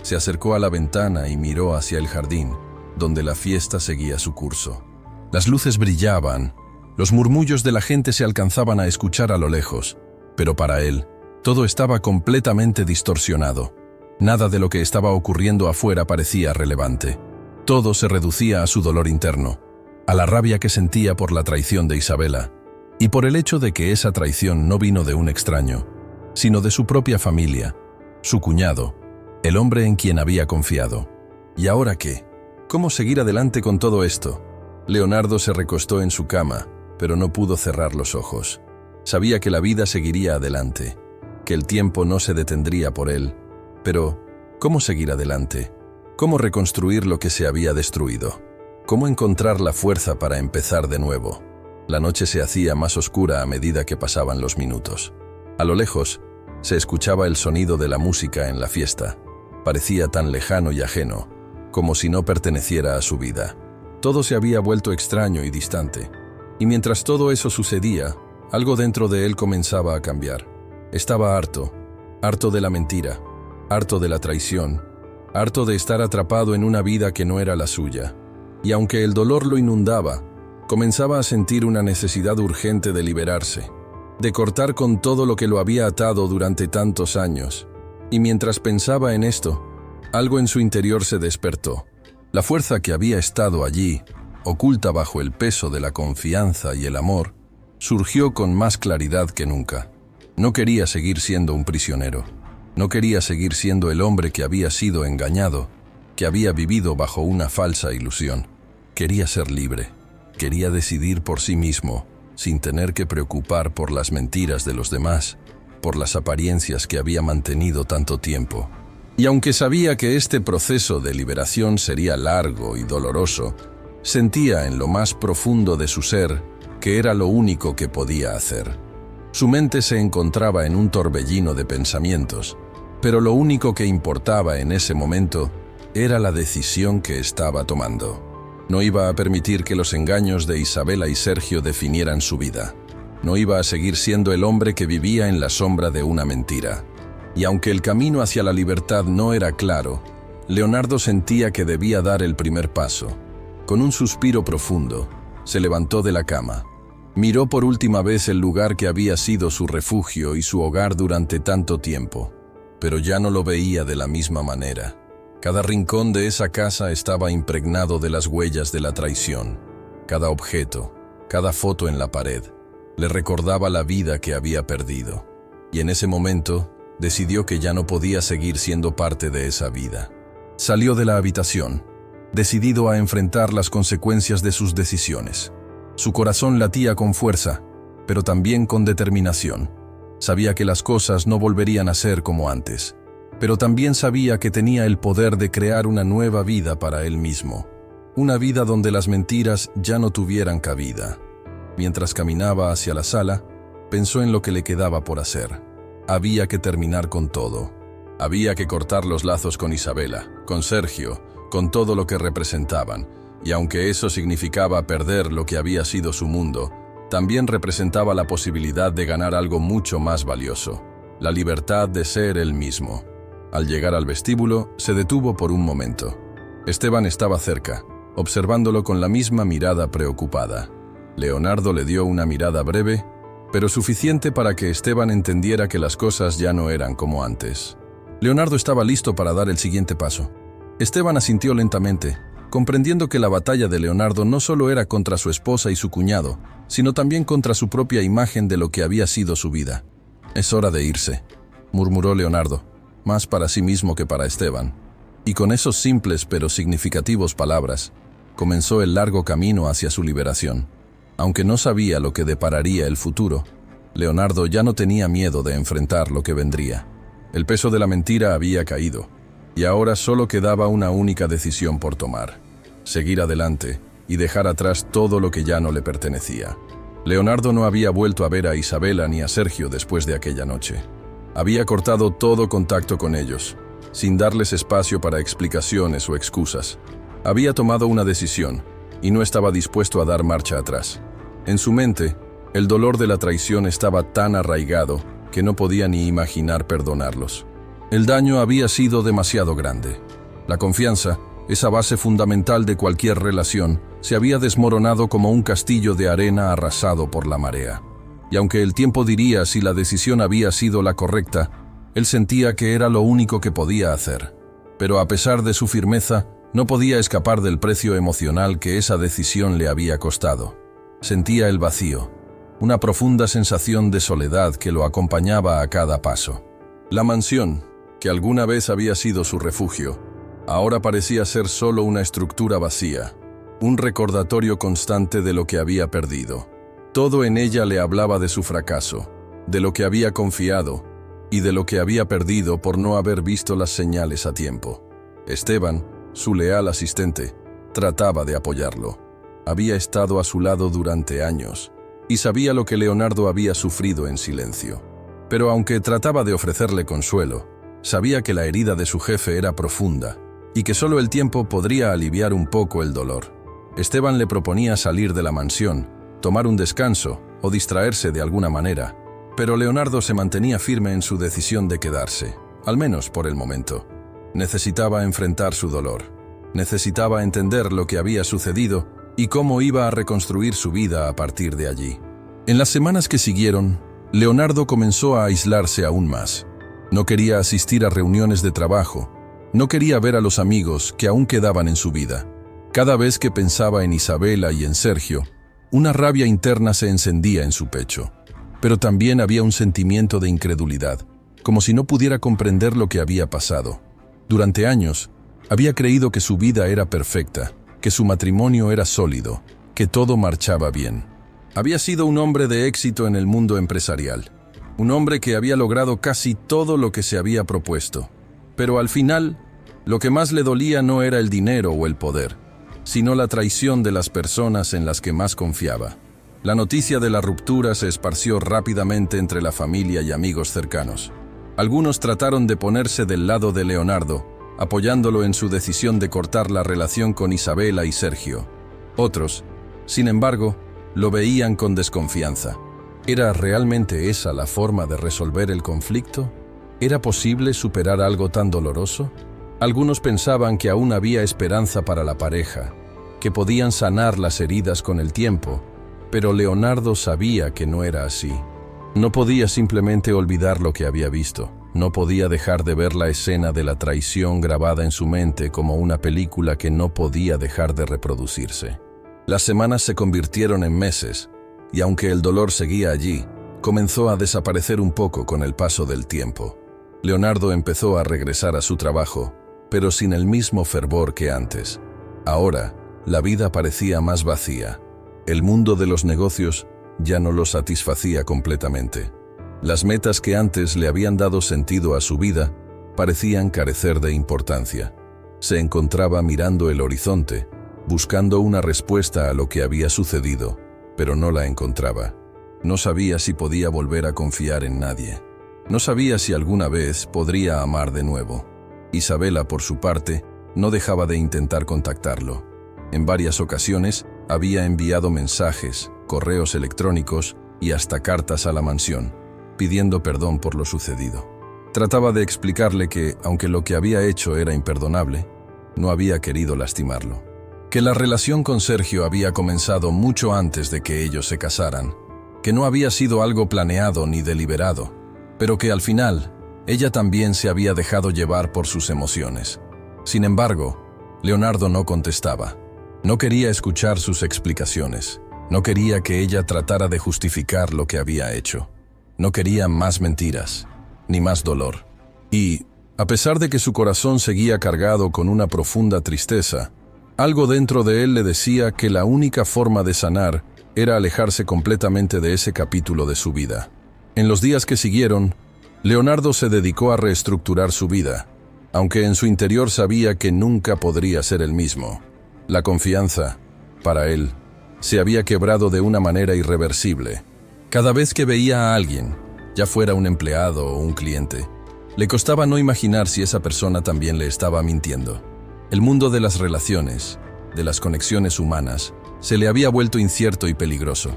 Se acercó a la ventana y miró hacia el jardín, donde la fiesta seguía su curso. Las luces brillaban, los murmullos de la gente se alcanzaban a escuchar a lo lejos, pero para él, todo estaba completamente distorsionado. Nada de lo que estaba ocurriendo afuera parecía relevante. Todo se reducía a su dolor interno, a la rabia que sentía por la traición de Isabela, y por el hecho de que esa traición no vino de un extraño, sino de su propia familia, su cuñado, el hombre en quien había confiado. ¿Y ahora qué? ¿Cómo seguir adelante con todo esto? Leonardo se recostó en su cama, pero no pudo cerrar los ojos. Sabía que la vida seguiría adelante, que el tiempo no se detendría por él. Pero, ¿cómo seguir adelante? ¿Cómo reconstruir lo que se había destruido? ¿Cómo encontrar la fuerza para empezar de nuevo? La noche se hacía más oscura a medida que pasaban los minutos. A lo lejos, se escuchaba el sonido de la música en la fiesta. Parecía tan lejano y ajeno, como si no perteneciera a su vida. Todo se había vuelto extraño y distante. Y mientras todo eso sucedía, algo dentro de él comenzaba a cambiar. Estaba harto de la mentira, harto de la traición, harto de estar atrapado en una vida que no era la suya. Y aunque el dolor lo inundaba, comenzaba a sentir una necesidad urgente de liberarse, de cortar con todo lo que lo había atado durante tantos años. Y mientras pensaba en esto, algo en su interior se despertó. La fuerza que había estado allí, oculta bajo el peso de la confianza y el amor, surgió con más claridad que nunca. No quería seguir siendo un prisionero. No quería seguir siendo el hombre que había sido engañado, que había vivido bajo una falsa ilusión. Quería ser libre. Quería decidir por sí mismo, sin tener que preocupar por las mentiras de los demás, por las apariencias que había mantenido tanto tiempo. Y aunque sabía que este proceso de liberación sería largo y doloroso, sentía en lo más profundo de su ser que era lo único que podía hacer. Su mente se encontraba en un torbellino de pensamientos, pero lo único que importaba en ese momento era la decisión que estaba tomando. No iba a permitir que los engaños de Isabela y Sergio definieran su vida. No iba a seguir siendo el hombre que vivía en la sombra de una mentira. Y aunque el camino hacia la libertad no era claro, Leonardo sentía que debía dar el primer paso. Con un suspiro profundo, se levantó de la cama. Miró por última vez el lugar que había sido su refugio y su hogar durante tanto tiempo, pero ya no lo veía de la misma manera. Cada rincón de esa casa estaba impregnado de las huellas de la traición. Cada objeto, cada foto en la pared, le recordaba la vida que había perdido. Y en ese momento, decidió que ya no podía seguir siendo parte de esa vida. Salió de la habitación, decidido a enfrentar las consecuencias de sus decisiones. Su corazón latía con fuerza, pero también con determinación. Sabía que las cosas no volverían a ser como antes, pero también sabía que tenía el poder de crear una nueva vida para él mismo. Una vida donde las mentiras ya no tuvieran cabida. Mientras caminaba hacia la sala, pensó en lo que le quedaba por hacer. Había que terminar con todo. Había que cortar los lazos con Isabela, con Sergio, con todo lo que representaban, y aunque eso significaba perder lo que había sido su mundo, también representaba la posibilidad de ganar algo mucho más valioso, la libertad de ser él mismo. Al llegar al vestíbulo, se detuvo por un momento. Esteban estaba cerca, observándolo con la misma mirada preocupada. Leonardo le dio una mirada breve, pero suficiente para que Esteban entendiera que las cosas ya no eran como antes. Leonardo estaba listo para dar el siguiente paso. Esteban asintió lentamente, comprendiendo que la batalla de Leonardo no solo era contra su esposa y su cuñado, sino también contra su propia imagen de lo que había sido su vida. «Es hora de irse», murmuró Leonardo, más para sí mismo que para Esteban. Y con esos simples pero significativos palabras, comenzó el largo camino hacia su liberación. Aunque no sabía lo que depararía el futuro, Leonardo ya no tenía miedo de enfrentar lo que vendría. El peso de la mentira había caído, y ahora solo quedaba una única decisión por tomar: seguir adelante y dejar atrás todo lo que ya no le pertenecía. Leonardo no había vuelto a ver a Isabela ni a Sergio después de aquella noche. Había cortado todo contacto con ellos, sin darles espacio para explicaciones o excusas. Había tomado una decisión, y no estaba dispuesto a dar marcha atrás. En su mente, el dolor de la traición estaba tan arraigado que no podía ni imaginar perdonarlos. El daño había sido demasiado grande. La confianza, esa base fundamental de cualquier relación, se había desmoronado como un castillo de arena arrasado por la marea. Y aunque el tiempo diría si la decisión había sido la correcta, él sentía que era lo único que podía hacer. Pero a pesar de su firmeza, no podía escapar del precio emocional que esa decisión le había costado. Sentía el vacío, una profunda sensación de soledad que lo acompañaba a cada paso. La mansión, que alguna vez había sido su refugio, ahora parecía ser solo una estructura vacía, un recordatorio constante de lo que había perdido. Todo en ella le hablaba de su fracaso, de lo que había confiado y de lo que había perdido por no haber visto las señales a tiempo. Esteban, su leal asistente, trataba de apoyarlo. Había estado a su lado durante años y sabía lo que Leonardo había sufrido en silencio. Pero aunque trataba de ofrecerle consuelo, sabía que la herida de su jefe era profunda y que solo el tiempo podría aliviar un poco el dolor. Esteban le proponía salir de la mansión, tomar un descanso o distraerse de alguna manera, pero Leonardo se mantenía firme en su decisión de quedarse, al menos por el momento. Necesitaba enfrentar su dolor. Necesitaba entender lo que había sucedido y cómo iba a reconstruir su vida a partir de allí. En las semanas que siguieron, Leonardo comenzó a aislarse aún más. No quería asistir a reuniones de trabajo. No quería ver a los amigos que aún quedaban en su vida. Cada vez que pensaba en Isabela y en Sergio, una rabia interna se encendía en su pecho. Pero también había un sentimiento de incredulidad, como si no pudiera comprender lo que había pasado. Durante años, había creído que su vida era perfecta, que su matrimonio era sólido, que todo marchaba bien. Había sido un hombre de éxito en el mundo empresarial, un hombre que había logrado casi todo lo que se había propuesto. Pero al final, lo que más le dolía no era el dinero o el poder, sino la traición de las personas en las que más confiaba. La noticia de la ruptura se esparció rápidamente entre la familia y amigos cercanos. Algunos trataron de ponerse del lado de Leonardo, apoyándolo en su decisión de cortar la relación con Isabela y Sergio. Otros, sin embargo, lo veían con desconfianza. ¿Era realmente esa la forma de resolver el conflicto? ¿Era posible superar algo tan doloroso? Algunos pensaban que aún había esperanza para la pareja, que podían sanar las heridas con el tiempo, pero Leonardo sabía que no era así. No podía simplemente olvidar lo que había visto. No podía dejar de ver la escena de la traición grabada en su mente como una película que no podía dejar de reproducirse. Las semanas se convirtieron en meses, y aunque el dolor seguía allí, comenzó a desaparecer un poco con el paso del tiempo. Leonardo empezó a regresar a su trabajo, pero sin el mismo fervor que antes. Ahora, la vida parecía más vacía. El mundo de los negocios ya no lo satisfacía completamente. Las metas que antes le habían dado sentido a su vida parecían carecer de importancia. Se encontraba mirando el horizonte, buscando una respuesta a lo que había sucedido, pero no la encontraba. No sabía si podía volver a confiar en nadie. No sabía si alguna vez podría amar de nuevo. Isabela, por su parte, no dejaba de intentar contactarlo. En varias ocasiones había enviado mensajes, correos electrónicos y hasta cartas a la mansión, pidiendo perdón por lo sucedido. Trataba de explicarle que, aunque lo que había hecho era imperdonable, no había querido lastimarlo. Que la relación con Sergio había comenzado mucho antes de que ellos se casaran, que no había sido algo planeado ni deliberado, pero que al final, ella también se había dejado llevar por sus emociones. Sin embargo, Leonardo no contestaba. No quería escuchar sus explicaciones. No quería que ella tratara de justificar lo que había hecho. No quería más mentiras, ni más dolor. Y, A pesar de que su corazón seguía cargado con una profunda tristeza, algo dentro de él le decía que la única forma de sanar era alejarse completamente de ese capítulo de su vida. En los días que siguieron, Leonardo se dedicó a reestructurar su vida, aunque en su interior sabía que nunca podría ser el mismo. La confianza, para él, se había quebrado de una manera irreversible. Cada vez que veía a alguien, ya fuera un empleado o un cliente, le costaba no imaginar si esa persona también le estaba mintiendo. El mundo de las relaciones, de las conexiones humanas, se le había vuelto incierto y peligroso.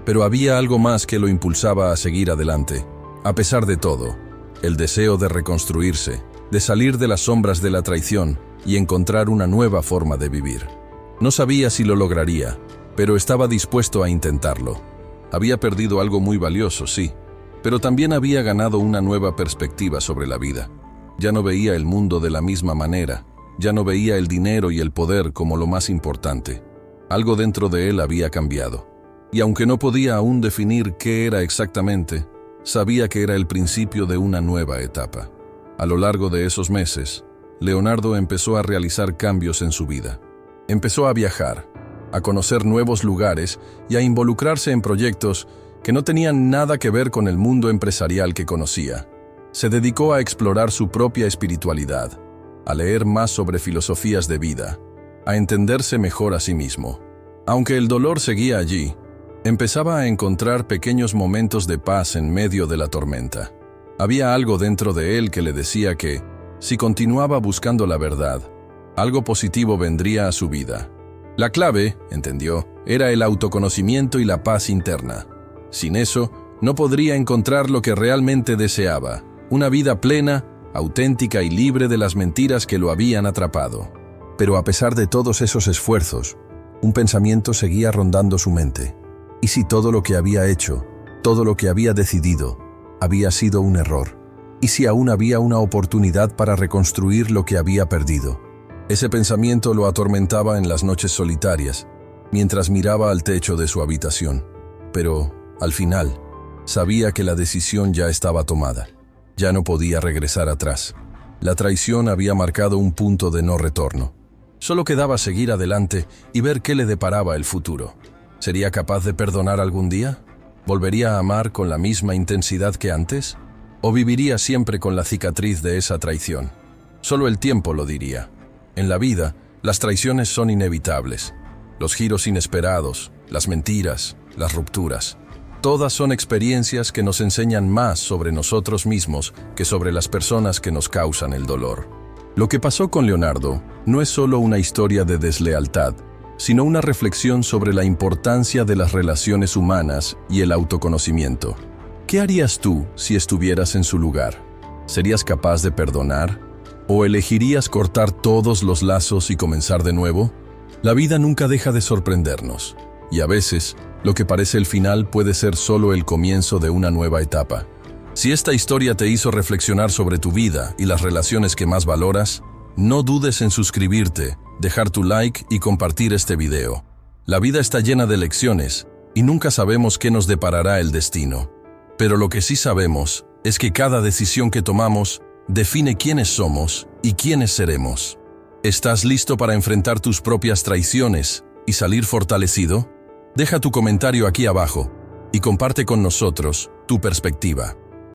Pero había algo más que lo impulsaba a seguir adelante. A pesar de todo, el deseo de reconstruirse, de salir de las sombras de la traición y encontrar una nueva forma de vivir. No sabía si lo lograría, pero estaba dispuesto a intentarlo. Había perdido algo muy valioso, sí, pero también había ganado una nueva perspectiva sobre la vida. Ya no veía el mundo de la misma manera, ya no veía el dinero y el poder como lo más importante. Algo dentro de él había cambiado. Y aunque no podía aún definir qué era exactamente, sabía que era el principio de una nueva etapa. A lo largo de esos meses, Leonardo empezó a realizar cambios en su vida. Empezó a viajar, a conocer nuevos lugares y a involucrarse en proyectos que no tenían nada que ver con el mundo empresarial que conocía. Se dedicó a explorar su propia espiritualidad, a leer más sobre filosofías de vida, a entenderse mejor a sí mismo. Aunque el dolor seguía allí, empezaba a encontrar pequeños momentos de paz en medio de la tormenta. Había algo dentro de él que le decía que, si continuaba buscando la verdad, algo positivo vendría a su vida. La clave, entendió, era el autoconocimiento y la paz interna. Sin eso, no podría encontrar lo que realmente deseaba, una vida plena, auténtica y libre de las mentiras que lo habían atrapado. Pero a pesar de todos esos esfuerzos, un pensamiento seguía rondando su mente. ¿Y si todo lo que había hecho, todo lo que había decidido, había sido un error? ¿Y si aún había una oportunidad para reconstruir lo que había perdido? Ese pensamiento lo atormentaba en las noches solitarias, mientras miraba al techo de su habitación. Pero, al final, sabía que la decisión ya estaba tomada. Ya no podía regresar atrás. La traición había marcado un punto de no retorno. Solo quedaba seguir adelante y ver qué le deparaba el futuro. ¿Sería capaz de perdonar algún día? ¿Volvería a amar con la misma intensidad que antes? ¿O viviría siempre con la cicatriz de esa traición? Solo el tiempo lo diría. En la vida, las traiciones son inevitables. Los giros inesperados, las mentiras, las rupturas. Todas son experiencias que nos enseñan más sobre nosotros mismos que sobre las personas que nos causan el dolor. Lo que pasó con Leonardo no es solo una historia de deslealtad, sino una reflexión sobre la importancia de las relaciones humanas y el autoconocimiento. ¿Qué harías tú si estuvieras en su lugar? ¿Serías capaz de perdonar? ¿O elegirías cortar todos los lazos y comenzar de nuevo? La vida nunca deja de sorprendernos, y a veces, lo que parece el final puede ser solo el comienzo de una nueva etapa. Si esta historia te hizo reflexionar sobre tu vida y las relaciones que más valoras, no dudes en suscribirte, dejar tu like y compartir este video. La vida está llena de lecciones y nunca sabemos qué nos deparará el destino. Pero lo que sí sabemos es que cada decisión que tomamos define quiénes somos y quiénes seremos. ¿Estás listo para enfrentar tus propias traiciones y salir fortalecido? Deja tu comentario aquí abajo y comparte con nosotros tu perspectiva.